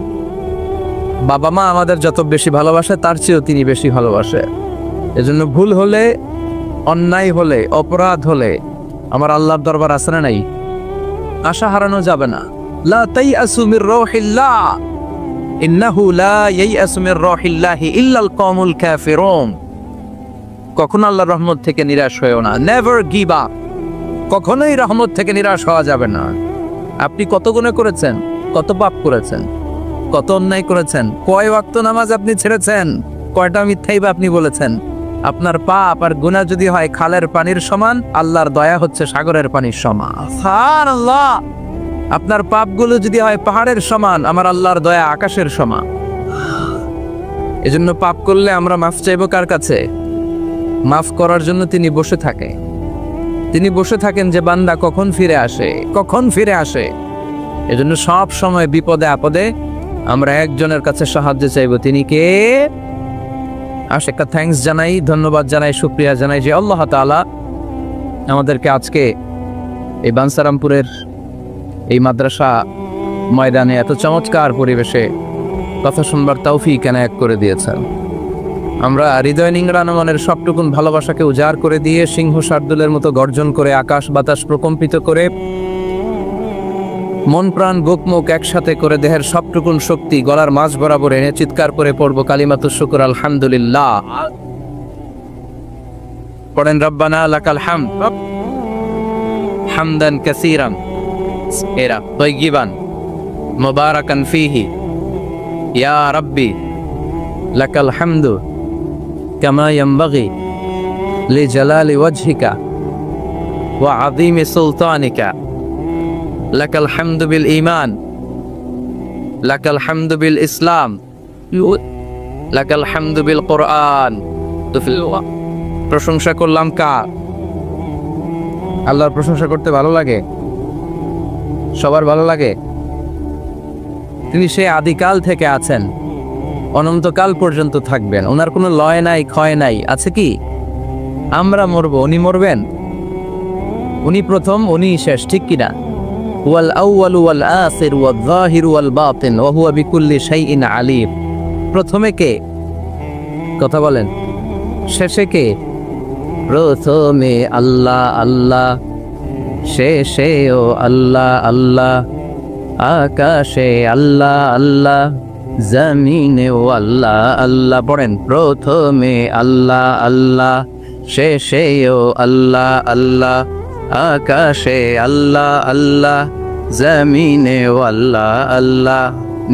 বাবা মা আমাদের যত বেশি ভালোবাসে তার চেয়েও তিনি বেশি ভালোবাসে। এজন্য ভুল হলে, অন্যায় হলে, অপরাধ হলে আমার আল্লাহর দরবার আছে না নাই? আশা হারানো যাবে না। লা তাইয়াসু মির রাহিল্লাহ ইন্নাহু লা ইয়াইয়াসু মির রাহিল্লাহি ইল্লাল কওমুল কাফিরুন। কখনো আল্লাহর রহমত থেকে নিরাশ হয়েও না। Never give up. কখনোই রহমত থেকে নিরাশ হওয়া যাবে না। আপনি কত গুনাহ করেছেন, কত পাপ করেছেন, কত অন্যায় করেছেন, কয় ওয়াক্ত নামাজ আপনি ছেড়েছেন, কয়টা মিথ্যাই বা আপনি বলেছেন। আপনার পাপ আর গুনাহ যদি হয় খালের পানির সমান, আল্লাহর দয়া হচ্ছে সাগরের পানির সমান। সুবহানাল্লাহ। আপনার পাপগুলো যদি হয় পাহাড়ের সমান, আমার আল্লাহর দয়া আকাশের সমান। এজন্য পাপ করলে আমরা মাফ চাইবো কার কাছে? মাফ করার জন্য তিনি বসে থাকে। তিনি বসে থাকেন যে বান্দা কখন ফিরে আসে, কখন ফিরে আসে। এজন্য সব সময় বিপদে আপদে আমরা একজনের কাছে সাহায্য চাইবো। তিনি কে? একটা থ্যাঙ্কস জানাই, ধন্যবাদ জানাই, শুকরিয়া জানাই যে আল্লাহ তাআলা আমাদেরকে আজকে এই বানসারামপুরের এই মাদ্রাসা ময়দানে এত চমৎকার পরিবেশে কথা শুনবার তৌফিক এনায়েত করে দিয়েছেন। আমরা হৃদয় নিংড়ানো মনের সবটুকুন ভালোবাসাকে উজাড় করে দিয়ে সিংহ শার্দুলের মতো গর্জন করে আকাশ বাতাস প্রকম্পিত করে মন প্রাণ বুকমুখ একসাথে করে দেহের সবটুকুন শক্তি গলার মাঝ বরাবর এনে চিৎকার করে পড়ব কালিমাতুশ শুকর আলহামদুলিল্লাহ। পড়েন রব্বানা লাকাল হামদ হামদান কাসীরান এরা তাইয়িবান মুবারাকান ফীহি ইয়া রাব্বি লাকাল হামদু কামা ইয়ানবাগি লিজালালি ওয়াজহিকা ওয়া আযীমি সুলতানিকা লাকাল হামদু বিল ঈমান লাকাল হামদু বিল ইসলাম লাকাল হামদু বিল কুরআন। প্রশংসা করলাম কার? আল্লাহর প্রশংসা করতে ভালো লাগে? সবার ভালো লাগে? তিনি সে আদিকাল থেকে আছেন, অনন্তকাল পর্যন্ত থাকবেন। ওনার কোনো লয় নাই, ক্ষয় নাই। আছে কি? আমরা মরবো, উনি মরবেন? উনি প্রথম, উনি শেষ, ঠিক কিনা? ওয়াল আউয়ালু ওয়াল আখির ওয়াল যাহিরু ওয়াল বাতিন ওয়া হুয়া বিকুল্লি শাইইন আলিম। প্রথমে কে? কথা বলেন। শেষে কে? প্রথমে আল্লাহ আল্লাহ, শেষেও আল্লাহ আল্লাহ, আকাশে আল্লাহ আল্লাহ, জমিনেও আল্লাহ আল্লাহ। পড়েন প্রথমে আল্লাহ আল্লাহ, শেষেও আল্লাহ আল্লাহ, আকাশে আল্লাহ আল্লাহ, জমিনেও আল্লাহ আল্লাহ।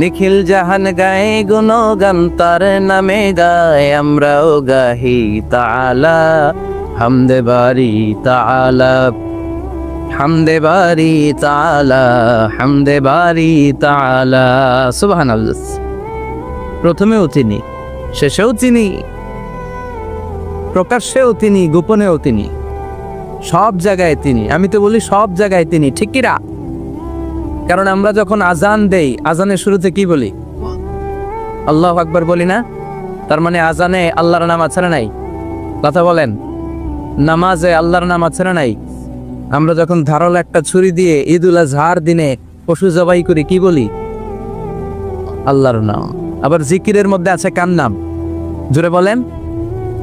নিখিল জাহান গায়ে গুণগান তার নামে গায়, আমরাও গাহি তাআলা হামদে বারি তাআলা, হামদে বারি তাআলা, হামদে বারি তাআলা। সুবহানাল্লাহ। প্রথমেও তিনি, শেষেও তিনি, প্রকাশ্যেও তিনি, গোপনেও তিনি, সব জায়গায় তিনি। আমি তো বলি সব জায়গায় তিনি, ঠিক কিনা? কারণ আমরা যখন আজান দেই, আজানের শুরুতে কি বলি? আল্লাহু আকবার বলি না? তার মানে আজানে আল্লাহর নাম আছে না নাই? কথা বলেন। নামাজে আল্লাহর নাম আছে না নাই? আমরা যখন ধারালো একটা ছুরি দিয়ে ঈদুল আজহার দিনে পশু জবাই করি, কি বলি? আল্লাহর নাম। আবার জিকিরের মধ্যে আছে কার নাম? জোরে বলেন।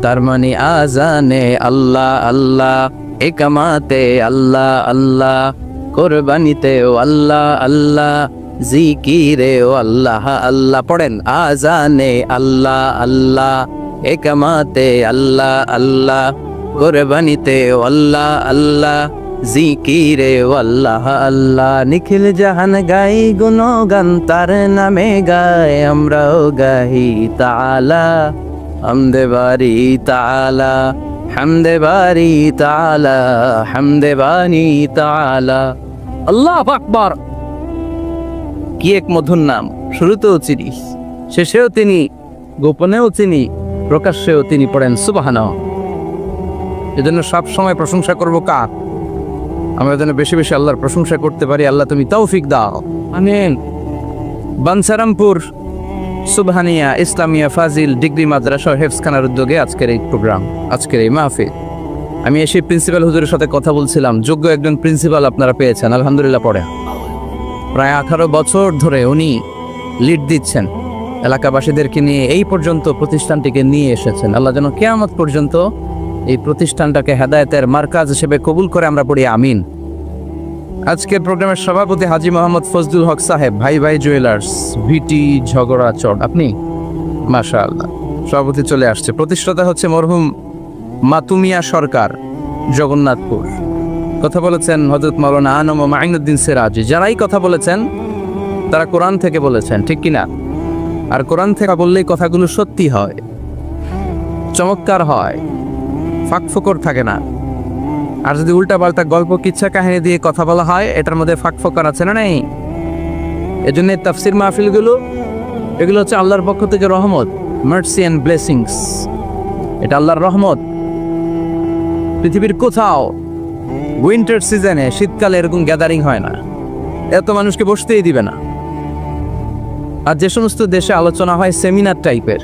তার মানে আজানে আল্লাহ আল্লাহ, ইকামাতে আল্লাহ আল্লাহ, কোরবানিতেও আল্লাহ আল্লাহ, জিকিরেও আল্লাহ আল্লাহ। পড়েন আজানে আল্লাহ আল্লাহ, ইকামাতে আল্লাহ আল্লাহ, কোরবানিতেও আল্লাহ আল্লাহ, জিকিরে আল্লাহ আল্লাহ, নিখিল জাহান গাই গুণগান তার নামে গায়, আমরাও গাহি তাআলা হামদে বারি তাআলা, হামদে বারি তাআলা, হামদে বারি তাআলা। আল্লাহু আকবার, কি এক মধুর নাম। শুরুতেও চিনি, শেষেও তিনি, গোপনেও তিনি, প্রকাশ্যেও তিনি পড়েন সুবহানাহু। এজন্য সব সময় প্রশংসা করব কার? আমরা যেন বেশি বেশি আল্লাহর প্রশংসা করতে পারি। আল্লাহ তুমি তৌফিক দাও, আমিন। বানসারামপুর সুবহানিয়া ইসলামিয়া ফাজিল ডিগ্রি মাদ্রাসা হেফজখানার উদ্যোগে আজকের এই প্রোগ্রাম, আজকের এই মাহফিল। আমি এসে প্রিন্সিপাল হুজুরের সাথে কথা বলছিলাম। যোগ্য একজন প্রিন্সিপাল আপনারা পেয়েছেন, আলহামদুলিল্লাহ। পড়ে প্রায় 18 বছর ধরে উনি লিড দিচ্ছেন, এলাকাবাসীদেরকে নিয়ে এই পর্যন্ত প্রতিষ্ঠানটিকে নিয়ে এসেছেন। আল্লাহ যেন কিয়ামত পর্যন্ত এই প্রতিষ্ঠানটাকে হেদায়েতের মার্কাজ হিসেবে কবুল করে, আমরা পড়ি আমিন। আজকের প্রোগ্রামের সভাপতি হাজী মোহাম্মদ ফজলুল হক সাহেব, ভাই ভাই জুয়েলার্স, ভিটি ঝগড়াচড়। আপনি মাশাআল্লাহ, সভাপতি চলে আসছে। প্রতিষ্ঠাতা হচ্ছে মরহুম মাতুমিয়া সরকার, জগন্নাথপুর। কথা বলেছেন হযরত মাওলানা আনম ও মাইনুদ্দিন সিরাজি। যারাই কথা বলেছেন তারা কোরআন থেকে বলেছেন, ঠিক কিনা? আর কোরআন থেকে বললেই কথাগুলো সত্যি হয়, চমৎকার হয়, ফাঁকফোকর থাকে না। আর যদি উল্টা পাল্টা গল্প কিচ্ছা কাহিনী দিয়ে কথা বলা হয়, এটার মধ্যে ফাঁকফোকর আছে না নেই? এজন্য তাফসির মাহফিলগুলো, এগুলো হচ্ছে আল্লাহর পক্ষ থেকে রহমত, মার্সি অ্যান্ড ব্লেসিংস। এটা আল্লাহর রহমত। পৃথিবীর কোথাও উইন্টার সিজনে, শীতকালে এরকম গ্যাদারিং হয় না, এত মানুষকে বসতেই দিবে না। আর যে সমস্ত দেশে আলোচনা হয় সেমিনার টাইপের,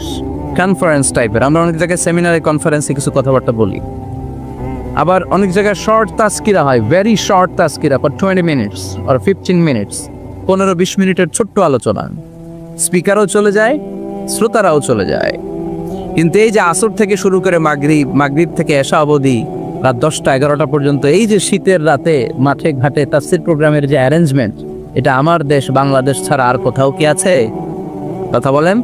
কনফারেন্স টাইপের, আমরা অনেক জায়গায় সেমিনারে, কনফারেন্সে কিছু কথাবার্তা বলি। আবার অনেক জায়গায় শর্ট তাস্কিরা হয়, ভেরি শর্ট তাস্কিরা, ফর 20 মিনিটস আর 15 মিনিটস, 15-20 মিনিটের ছোট্ট আলোচনা। স্পিকারও চলে যায়, শ্রোতারাও চলে যায়। কিন্তু এই যে আসর থেকে শুরু করে মাগরিব, মাগরিব থেকে এশা অবধি রাত 10টা-11টা পর্যন্ত, এই যে শীতের রাতে মাঠে ঘাটে তাফসির প্রোগ্রামের যে অ্যারেঞ্জমেন্ট, এটা আমার দেশ বাংলাদেশ ছাড়া আর কোথাও কি আছে? কথা বলেন।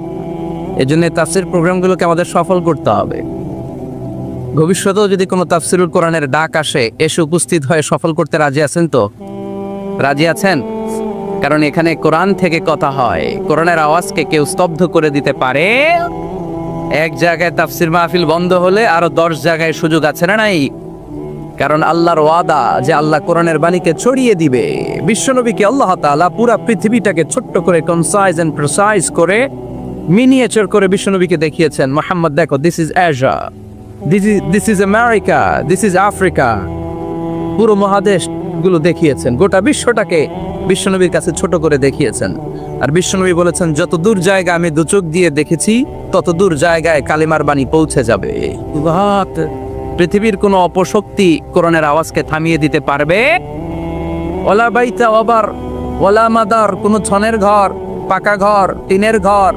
এই জন্য তাফসির প্রোগ্রামগুলোকে আমাদের সফল করতে হবে। ভবিষ্যতেও যদি কোনো তাফসিরুল কোরআনের ডাক আসে, এসে উপস্থিত হয়ে সফল করতে রাজি আছেন তো? রাজি আছেন? কারণ এখানে কোরআন থেকে কথা হয়। কোরআনের আওয়াজকে কেউ স্তব্ধ করে দিতে পারে? এক জায়গায় তাফসির মাহফিল বন্ধ হলে আরো 10 জায়গায় সুযোগ আছে না নাই? কারণ আল্লাহর ওয়াদা যে আল্লাহ কোরআনের বাণীকে ছড়িয়ে দিবে। বিশ্বনবীকে আল্লাহ তাআলা পুরা পৃথিবীটাকে ছোট্ট করে, কনসাইজ এন্ড প্রিসাইজ করে, মিনিয়েচার করে বিশ্বনবীকে দেখিয়েছেন। মুহাম্মদ দেখো, this is Asia, this is America, this is Africa. পুরো মহাদেশগুলো দেখিয়েছেন, গোটা বিশ্বটাকে বিশ্বনবীর কাছে ছোট করে দেখিয়েছেন। আর বিশ্বনবী বলেছেন, যত দূর জায়গা আমি দুচোখ দিয়ে দেখেছি, তত দূর জায়গায় কালিমার বাণী পৌঁছে যাবে। পৃথিবীর কোনো অপশক্তি কোরআনের আওয়াজকে থামিয়ে দিতে পারবে? ওলা বাইতা ওয়াবার ওলা মাদার, কোনো ছনের ঘর, পাকা ঘর, টিনের ঘর,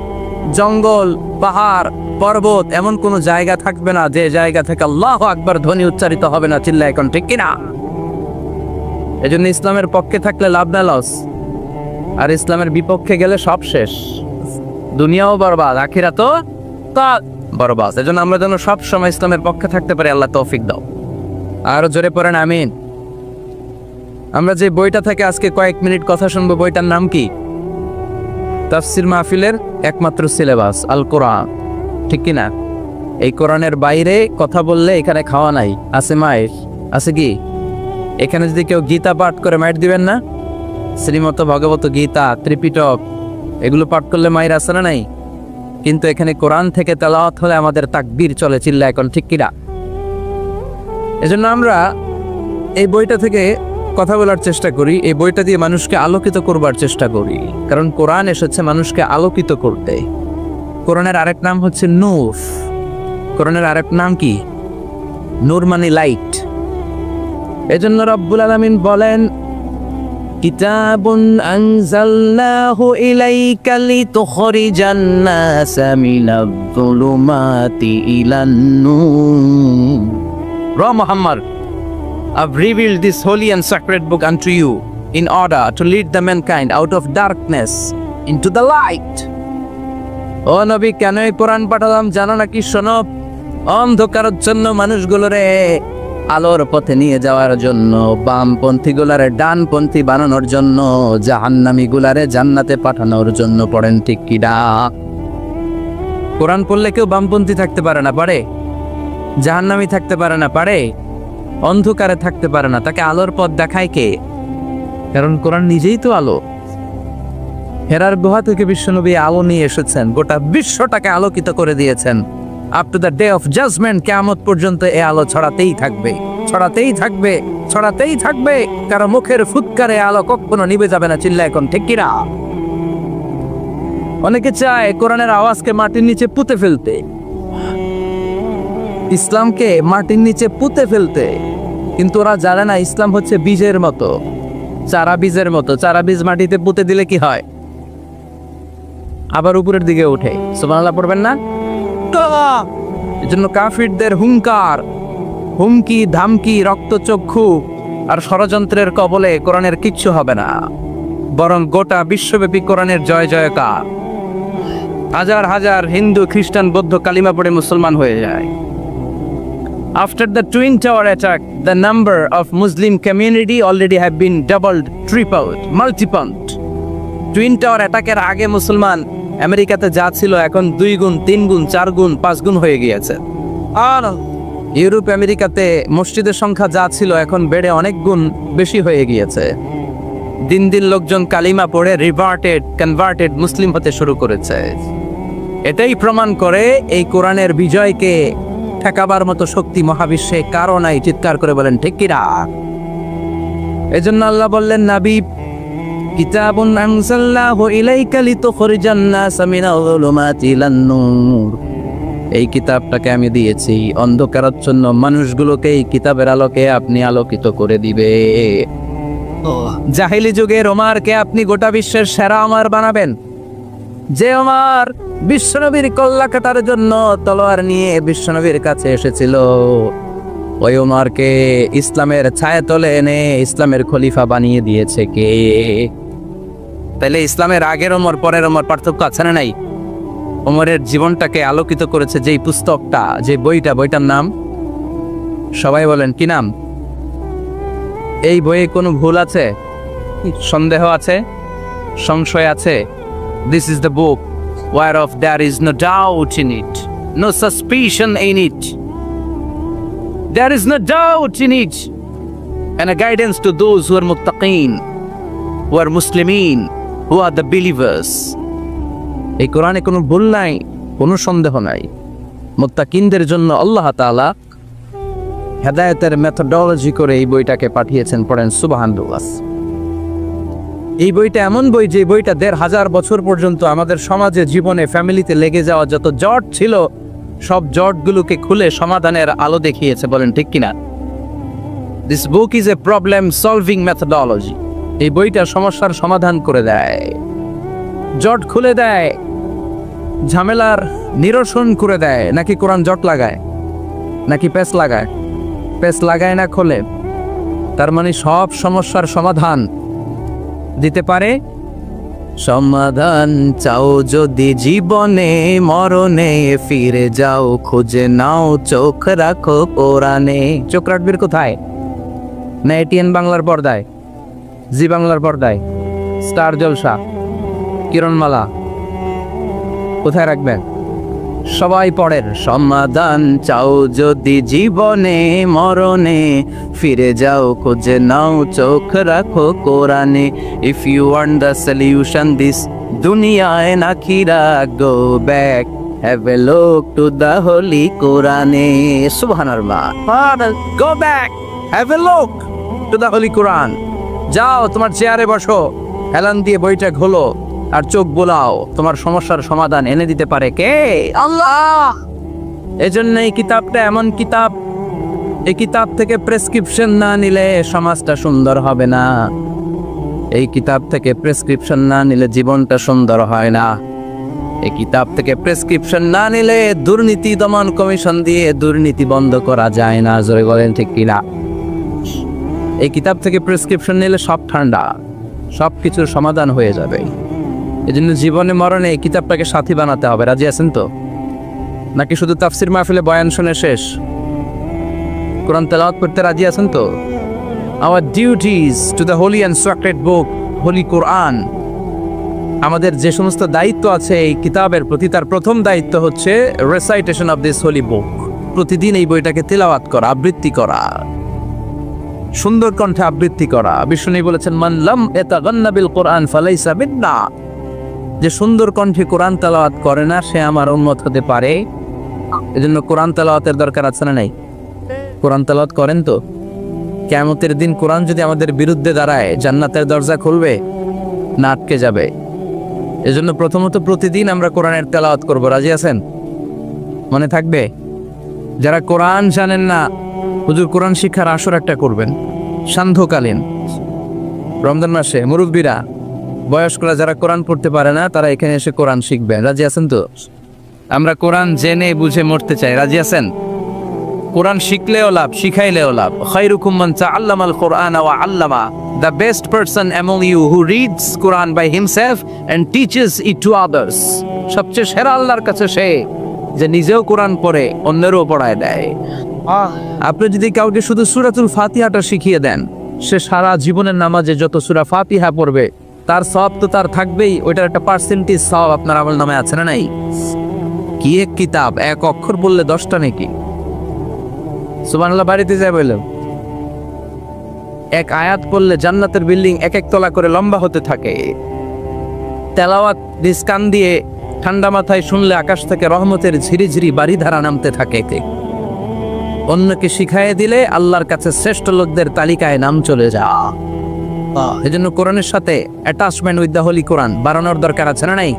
জঙ্গল, পাহাড়, পর্বত, এমন কোনো জায়গা থাকবে না যে জায়গা থেকে আল্লাহু আকবার ধ্বনি উচ্চারিত হবে না। চিল্লা এখন ঠিক কিনা? এজন্য ইসলামের পক্ষে থাকলে লাভ না লস, আর ইসলামের বিপক্ষে গেলে সব শেষ, দুনিয়াও বরবাদ, আখিরাতও বরবাদ। এজন্য আমরা যেন সব সময় ইসলামের পক্ষে থাকতে পারি। আল্লাহ তৌফিক দাও। আরো জোরে পড়েন আমিন। আমরা যে বইটা থেকে আজকে কয়েক মিনিট কথা শুনবো, বইটার নাম কি? তাফসির মাহফিলের একমাত্র সিলেবাস আল কোরআন, ঠিক কিনা? এই কোরআনের বাইরে কথা বললে এখানে খাওয়া নাই। আছে মায়ের? আছে কি? এখানে যদি কেউ গীতা পাঠ করে মায়ের দিবেন না? শ্রীমত ভগবত গীতা, ত্রিপিটক, এগুলো পাঠ করলে মায়ের আছে না নাই? কিন্তু এখানে কোরআন থেকে তেলাওয়াত হলে আমাদের তাকবীর চলে। চিল্লা এখন ঠিক কিনা? এজন্য আমরা এই বইটা থেকে কথা বলার চেষ্টা করি, এই বইটা দিয়ে মানুষকে আলোকিত করবার চেষ্টা করি। কারণ কোরআন এসেছে মানুষকে আলোকিত করতে। কোরআনের আরেক নাম হচ্ছে নূর। কোরআনের আরেক নাম কি? নূর মানে লাইট। এজন্য রব্বুল আলামিন বলেন, কিতাবুন আনজালনাহু ইলাইকা লিতুখরিজান নাসা মিনাজ-যুলুমাতি ইলান-নূর। Muhammad, I've revealed this holy and sacred book unto you in order to lead the mankind out of darkness into the light. ও নবী, কেন এই কোরআন পাঠালাম জানো নাকি? শোনো, অন্ধকারের জন্য মানুষগুলোরে আলোর পথে নিয়ে যাওয়ার জন্য, বামপন্থী গুলারে ডানপন্থী বানানোর জন্য, জাহান্নামী গুলারে জান্নাতে পাঠানোর জন্য। পড়েন ঠিক কিনা? কোরআন পড়লে কেউ বামপন্থী থাকতে পারে না, পারে? জাহান্নামী থাকতে পারে না, পারে? অন্ধকারে থাকতে পারে না। তাকে আলোর পথ দেখায় কে? কারণ কোরআন নিজেই তো আলো। হেরার গুহা থেকে বিশ্বনবী আলো নিয়ে এসেছেন, গোটা বিশ্বটাকে আলোকিত করে দিয়েছেন। Up to the day of judgement, কিয়ামত পর্যন্ত এই আলো ছড়াতেই থাকবে, ছড়াতেই থাকবে, ছড়াতেই থাকবে। কারো মুখের ফুৎকারে আলো কখনো নিভে যাবে না। চিল্লা এখন ঠিক কিনা? অনেকে চায় কোরআনের আওয়াজকে মাটির নিচে পুঁতে ফেলতে, ইসলামকে মাটির নিচে পুঁতে ফেলতে, কিন্তু ওরা জানে না ইসলাম হচ্ছে বীজের মতো, চারা বীজের মতো। চারা বীজ মাটিতে পুঁতে দিলে কি হয়? আবার উপরের দিকে ওঠে। সুবহানাল্লাহ পড়বেন না? এজন্য কাফিরদের হুঙ্কার, হুমকি, ধামকি, রক্তচক্ষু আর ষড়যন্ত্রের কবলে কোরআনের কিচ্ছু হবে না, বরং গোটা বিশ্বব্যাপী কোরআনের জয় জয়কার। হাজার হাজার হিন্দু, খ্রিস্টান, বৌদ্ধ কালিমা পড়ে মুসলমান হয়ে যায়। After the Twin Tower attack, the number of Muslim community already have been doubled, tripled, multiplied. Twin Tower অ্যাটাকের আগে মুসলমান আমেরিকাতে যা ছিল এখন 2 গুণ, 3 গুণ, 4 গুণ, 5 গুণ হয়ে গিয়েছে। আর ইউরোপ আমেরিকাতে মসজিদের সংখ্যা যা ছিল এখন বেড়ে অনেক গুণ বেশি হয়ে গিয়েছে। দিন দিন লোকজন কালিমা পড়ে কনভার্টেড মুসলিম হতে শুরু করেছে। এটাই প্রমাণ করে এই কোরআনের বিজয়কে ঠেকাবার মতো শক্তি মহাবিশ্বে কারো নাই। চিৎকার করে বলেন ঠিক কিনা? এজন্য আল্লাহ বললেন, নবী, কিতাবুন আনজালনাহু ইলাইকা লিতুখরিজান নাসা মিনাল যুলুমাতি ইলান নূর। এই কিতাবটাকে আমি দিয়েছি অন্ধকারাচ্ছন্ন মানুষগুলোকে এই কিতাবের আলোকে আপনি আলোকিত করে দিবে। জাহিলি যুগের ওমরকে আপনি গোটা বিশ্বের সেরা ওমর বানাবেন। যে ওমর বিশ্বনবীর কল্লা কাটার জন্য তলোয়ার নিয়ে বিশ্বনবীর কাছে এসেছিল, ওই ওমরকে ইসলামের ছায়াতলে এনে ইসলামের খলিফা বানিয়ে দিয়েছে কে? তাহলে ইসলামের আগের ওমর পরের ওমর পার্থক্য আছে না নাই? ওমরের জীবনটাকে আলোকিত করেছে যেই পুস্তকটা, যে বইটার নাম সবাই বলেন কি নাম? এই বইয়ে কোনো ভুল আছে? সন্দেহ আছে? সংশয় আছে? This is the book whereof there is no doubt in it, no suspicion in it. There is no doubt in it, and a guidance to those who are muttaqeen, who are Muslimin, who are the believers. এই কোরআনে কোনো ভুল নাই, কোনো সন্দেহ নাই। মুত্তাকিনদের জন্য আল্লাহ তাআলা হেদায়েতের মেথোডোলজি করে এই বইটাকে পাঠিয়েছেন। পড়েন সুবহানাল্লাহ। এই বইটা এমন বই, যে বইটা 1500 বছর পর্যন্ত আমাদের সমাজে, জীবনে, ফ্যামিলিতে লেগে যাওয়া যত জট ছিল সব জটগুলোকে খুলে সমাধানের আলো দেখিয়েছে। বলেন ঠিক কিনা? This book is a problem solving methodology. এই বইটা সমস্যার সমাধান করে দেয়, জট খুলে দেয়, ঝামেলার নিরসন করে দেয়। নাকি কোরআন জট লাগায়? নাকি পেস লাগায়? পেস লাগায় না, খোলে। তার মানে সব সমস্যার সমাধান দিতে পারে। সমাধান চাও যদি জীবনে, মরণে ফিরে যাও, খুঁজে নাও, চোখ রাখো কোরআনে। চোখ রাখবির কোথায়? না এটিএন বাংলার পর্দায়, জি বাংলার পর্দায়, স্টার জলসা, কিরণমালা, কোথায় রাখবেন? সবাই পড়েন, সমাধান চাও যদি জীবনে, মরণে ফিরে যাও, খুঁজে নাও, চোখ রাখো কোরআনে। If you want the solution this দুনিয়া এন্ড আখিরা, go back, have a look to the holy কোরআনে। সুবহানাল্লাহ। Go back, have a look to the holy Quran. যাও তোমার চেয়ারে বসো, হেলান দিয়ে বইটা খোলো আর চোখ বোলাও। তোমার সমস্যার সমাধান এনে দিতে পারে কে? আল্লাহ। এজন্য এই কিতাবটা এমন কিতাব, এই কিতাব থেকে প্রেসক্রিপশন না নিলে সমাজটা সুন্দর হবে না। এই কিতাব থেকে প্রেসক্রিপশন না নিলে জীবনটা সুন্দর হয় না। এই কিতাব থেকে প্রেসক্রিপশন না নিলে দুর্নীতি দমন কমিশন দিয়ে দুর্নীতি বন্ধ করা যায় না। জোরে বলেন ঠিক কিনা? এই কিতাব থেকে প্রেসক্রিপশন নিলে সব ঠান্ডা, সব কিছুর সমাধান হয়ে যাবে। এই জন্য জীবনে মরণে এই কিতাবটাকে সাথী বানাতে হবে। রাজি আছেন তো? নাকি শুধু তাফসির মাহফিলে বয়ান শুনে শেষ? কোরআন তেলাওয়াত করতে রাজি আছেন তো? Our duties to the holy and sacred book, Holy Quran. আমাদের যে সমস্ত দায়িত্ব আছে এই কিতাবের প্রতি, তার প্রথম দায়িত্ব হচ্ছে রেসাইটেশন অফ দিস হোলি বুক। প্রতিদিন এই বইটাকে তেলাওয়াত করা, আবৃত্তি করা, সুন্দর কণ্ঠে আবৃত্তি করা। বিষ্ণু বলেছেন, মান লাম ইয়াতাগান্না বিল কোরআন ফালাইসা মিন্না। যে সুন্দর কণ্ঠে কোরআন তেলাওয়াত করে না, সে আমার উম্মত হতে পারে। এজন্য কোরআন তেলাওয়াতের দরকার আছে না নাই? কোরআন তেলাওয়াত করেন তো? কিয়ামতের দিন কোরআন যদি আমাদের বিরুদ্ধে দাঁড়ায়, জান্নাতের দরজা খুলবে না আটকে যাবে? এজন্য প্রথমত প্রতিদিন আমরা কোরআনের তেলাওয়াত করব। রাজি আছেন? মনে থাকবে? যারা কোরআন জানেন না, হুজুর কোরআন শিক্ষার আসর একটা করবেন সান্ধ্যকালীন রমজান মাসে। মুরব্বীরা, বয়স্করা যারা কোরআন পড়তে পারে না, তারা এখানে এসে কোরআন শিখবেন। রাজি আছেন তো? আমরা কোরআন জেনে বুঝে মরতে চাই। রাজি আছেন? কোরআন শিখলেও লাভ, শিখাইলেও লাভ। খায়রুকুম মান তাআল্লামাল কোরআন ওয়া আল্লামা। The best person among you who reads Quran by himself and teaches it to others. সবচেয়ে সেরা আল্লাহর কাছে সে যে নিজেও কোরআন পড়ে অন্যেরও পড়ায় দেয়। আপনি যদি কাউকে শুধু সূরাতুল ফাতিহাটা শিখিয়ে দেন, সে সারা জীবনের নামাজে যত সূরা ফাতিহা পড়বে তার সওয়াব তো তার থাকবেই। ওইটার একটা পার্সেন্টেজ সওয়াব আপনার আমল নামে আছে না নাই? কি এক কিতাব, এক অক্ষর বললে 10টা নাকি? সুবহানাল্লাহ বাড়িতে যায় বললেন, এক আয়াত পড়লে জান্নাতের বিল্ডিং এক এক তলা করে লম্বা হতে থাকে। তেলাওয়াত কান দিয়ে ঠান্ডা মাথায় শুনলে আকাশ থেকে রহমতের ঝিরিঝিরি বাড়িধারা নামতে থাকে। অন্যকে শিখাইয়ে দিলে আল্লাহর কাছে শ্রেষ্ঠ লোকদের তালিকায় নাম চলে যা। এজন্য কোরআনের সাথে অ্যাটাচমেন্ট উইথ দ্য হোলি কোরআন বাড়ানোর দরকার আছে না নাই?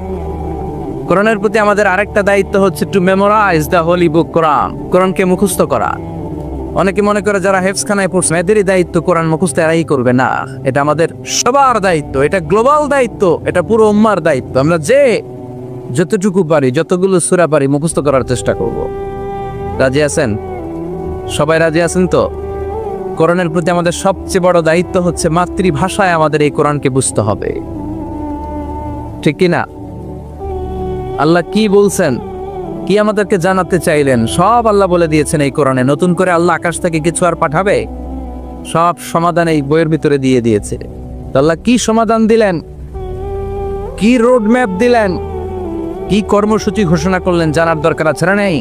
কোরআনের প্রতি আমাদের আরেকটা দায়িত্ব হচ্ছে টু মেমোরাইজ দ্য হোলি বুক কোরআন। কোরআনকে মুখস্থ করা। অনেকে মনে করে যারা হেফজখানায় পড়ছে এদেরই দায়িত্ব কোরআন মুখস্থ, এরাই করবে না। এটা আমাদের সবার দায়িত্ব, এটা গ্লোবাল দায়িত্ব, এটা পুরো উম্মার দায়িত্ব। আমরা যে যতটুকু পারি, যতগুলো সূরা পারি মুখস্থ করার চেষ্টা করব। রাজি আছেন? সবাই রাজি আছেন তো? কোরআনের প্রতি আমাদের সবচেয়ে বড় দায়িত্ব হচ্ছে মাতৃভাষায় আমাদের এই কোরআনকে বুঝতে হবে, ঠিক কি না? আল্লাহ কি বলছেন, কি আমাদেরকে জানাতে চাইলেন, সব আল্লাহ বলে দিয়েছেন এই কোরআনে। নতুন করে আল্লাহ আকাশ থেকে কিছু আর পাঠাবে? সব সমাধান এই বইয়ের ভিতরে দিয়ে দিয়েছে। আল্লাহ কি সমাধান দিলেন, কি রোড ম্যাপ দিলেন, কি কর্মসূচি ঘোষণা করলেন, জানার দরকার আছে না নেই?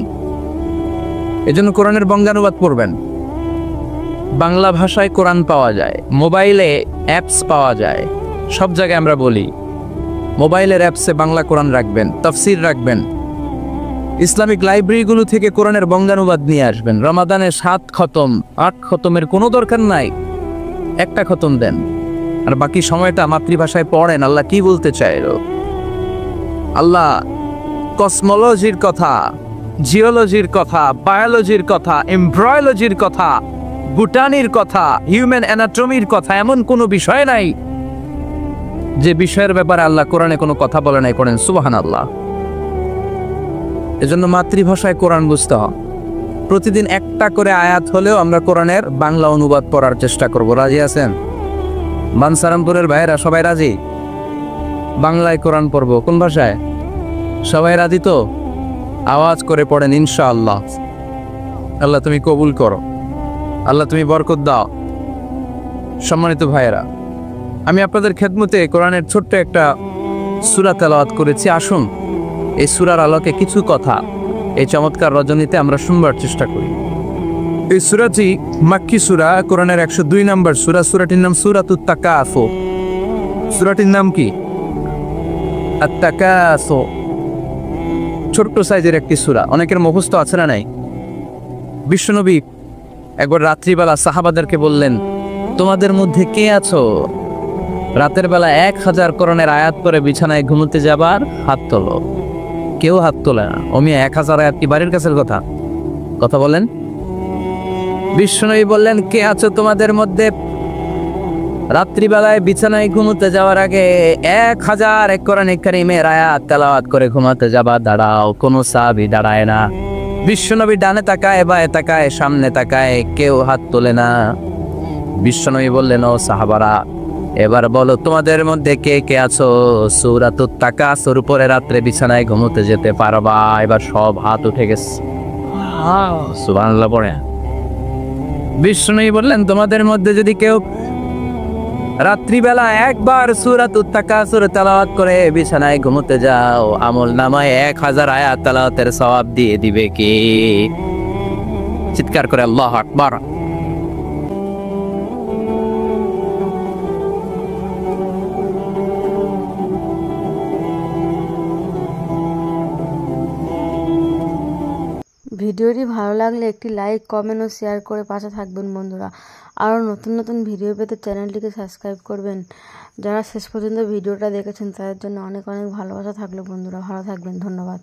এজন্য কোরআনের বঙ্গানুবাদ পড়বেন। বাংলা ভাষায় কোরআন পাওয়া যায়, মোবাইলে অ্যাপস পাওয়া যায়। সব জায়গায় আমরা বলি মোবাইলের অ্যাপসে বাংলা কোরআন রাখবেন, তাফসীর রাখবেন। ইসলামিক লাইব্রেরিগুলো থেকে কোরআনের বঙ্গানুবাদ নিয়ে আসবেন। রমাদানে 7 খতম, 8 খতমের কোনো দরকার নাই, একটা খতম দেন, আর বাকি সময়টা মাতৃভাষায় পড়েন। আল্লাহ কি বলতে চাইল? আল্লাহ কসমোলজির কথা, জিওলজির কথা, বায়োলজির কথা, এমব্রয়োলজির কথা, বুটানির কথা, হিউম্যান অ্যানাটমির কথা, এমন কোনো বিষয় নাই যে বিষয়ের ব্যাপারে আল্লাহ কোরআনে কোনো কথা বলে নাই। পড়েন সুবহানাল্লাহ। এজন্য মাতৃভাষায় কোরআন বুঝতে হয়। প্রতিদিন একটা করে আয়াত হলেও আমরা কোরআনের বাংলা অনুবাদ পড়ার চেষ্টা করব। রাজি আছেন? বানসারামপুরের ভাইয়েরা সবাই রাজি? বাংলায় কোরআন পড়বো। কোন ভাষায়? সবাই রাজি তো? আওয়াজ করে পড়েন ইনশাআল্লাহ। আল্লাহ তুমি কবুল করো, আল্লাহ তুমি বরকত দাও। সম্মানিত ভাইয়েরা, আমি আপনাদের খেদমতে কোরআনের ছোট্ট একটা সূরা তেলাওয়াত করেছি। আসুন এই সূরার আলোকে কিছু কথা এই চমৎকার রজনীতে আমরা শুনবার চেষ্টা করি। এই সূরাটি মাক্কি সূরা, কোরআনের 102 নম্বর সূরা। সূরাটির নাম সূরাতুত তাকাসুর। সূরাটির নাম কি? আত-তাকাসুর। ছোট্ট সাইজের একটি সূরা, অনেকের মুখস্থ আছে না নাই? বিশ্বনবী একবার রাত্রিবেলা সাহাবাদেরকে বললেন, তোমাদের মধ্যে কে আছো রাতের বেলা 1000 কোরআনের আয়াত করে বিছানায় ঘুমোতে যাবার? হাত তোলো। কেউ হাত তোলে না। অমি 1000 আয়াত কি বাড়ির কাছের কথা? কথা বলেন। বিশ্বনবী বললেন, কে আছো তোমাদের মধ্যে রাত্রিবেলায় বিছানায় ঘুমোতে যাওয়ার আগে 1000 কোরআন কারীমের আয়াত তেলাওয়াত করে ঘুমাতে যাবা? দাঁড়াও। কোনো সাহাবী দাঁড়ায় না। বিশ্বনবী ডানে তাকায়, বায়ে তাকায়, সামনে তাকায়, কেউ হাত তোলে না। বিশ্বনবী বললেন, ও সাহাবারা, এবার বলো তোমাদের মধ্যে কে কে আছো সূরাতুত তাকাসুর পরে রাত্রে বিছানায় ঘুমোতে যেতে পারবা? এবার সব হাত উঠে গেছে। সুবহানাল্লাহ পড়ে। বিষ্ণু বললেন, তোমাদের মধ্যে যদি কেউ রাত্রিবেলা একবার সূরাতুত তাকাসুর তেলাওয়াত করে বিছানায় ঘুমোতে যাও, আমল নামায় 1000 আয়াত তেলাওয়াতের সওয়াব দিয়ে দিবে কি? চিৎকার করে আল্লাহু আকবার। ভিডিওটি ভালো লাগলে একটি লাইক, কমেন্ট ও শেয়ার করে পাশে থাকবেন বন্ধুরা। আরও নতুন নতুন ভিডিও পেতে চ্যানেলটিকে সাবস্ক্রাইব করবেন। যারা শেষ পর্যন্ত ভিডিওটা দেখেছেন তাদের জন্য অনেক অনেক ভালোবাসা থাকলো বন্ধুরা। ভালো থাকবেন, ধন্যবাদ।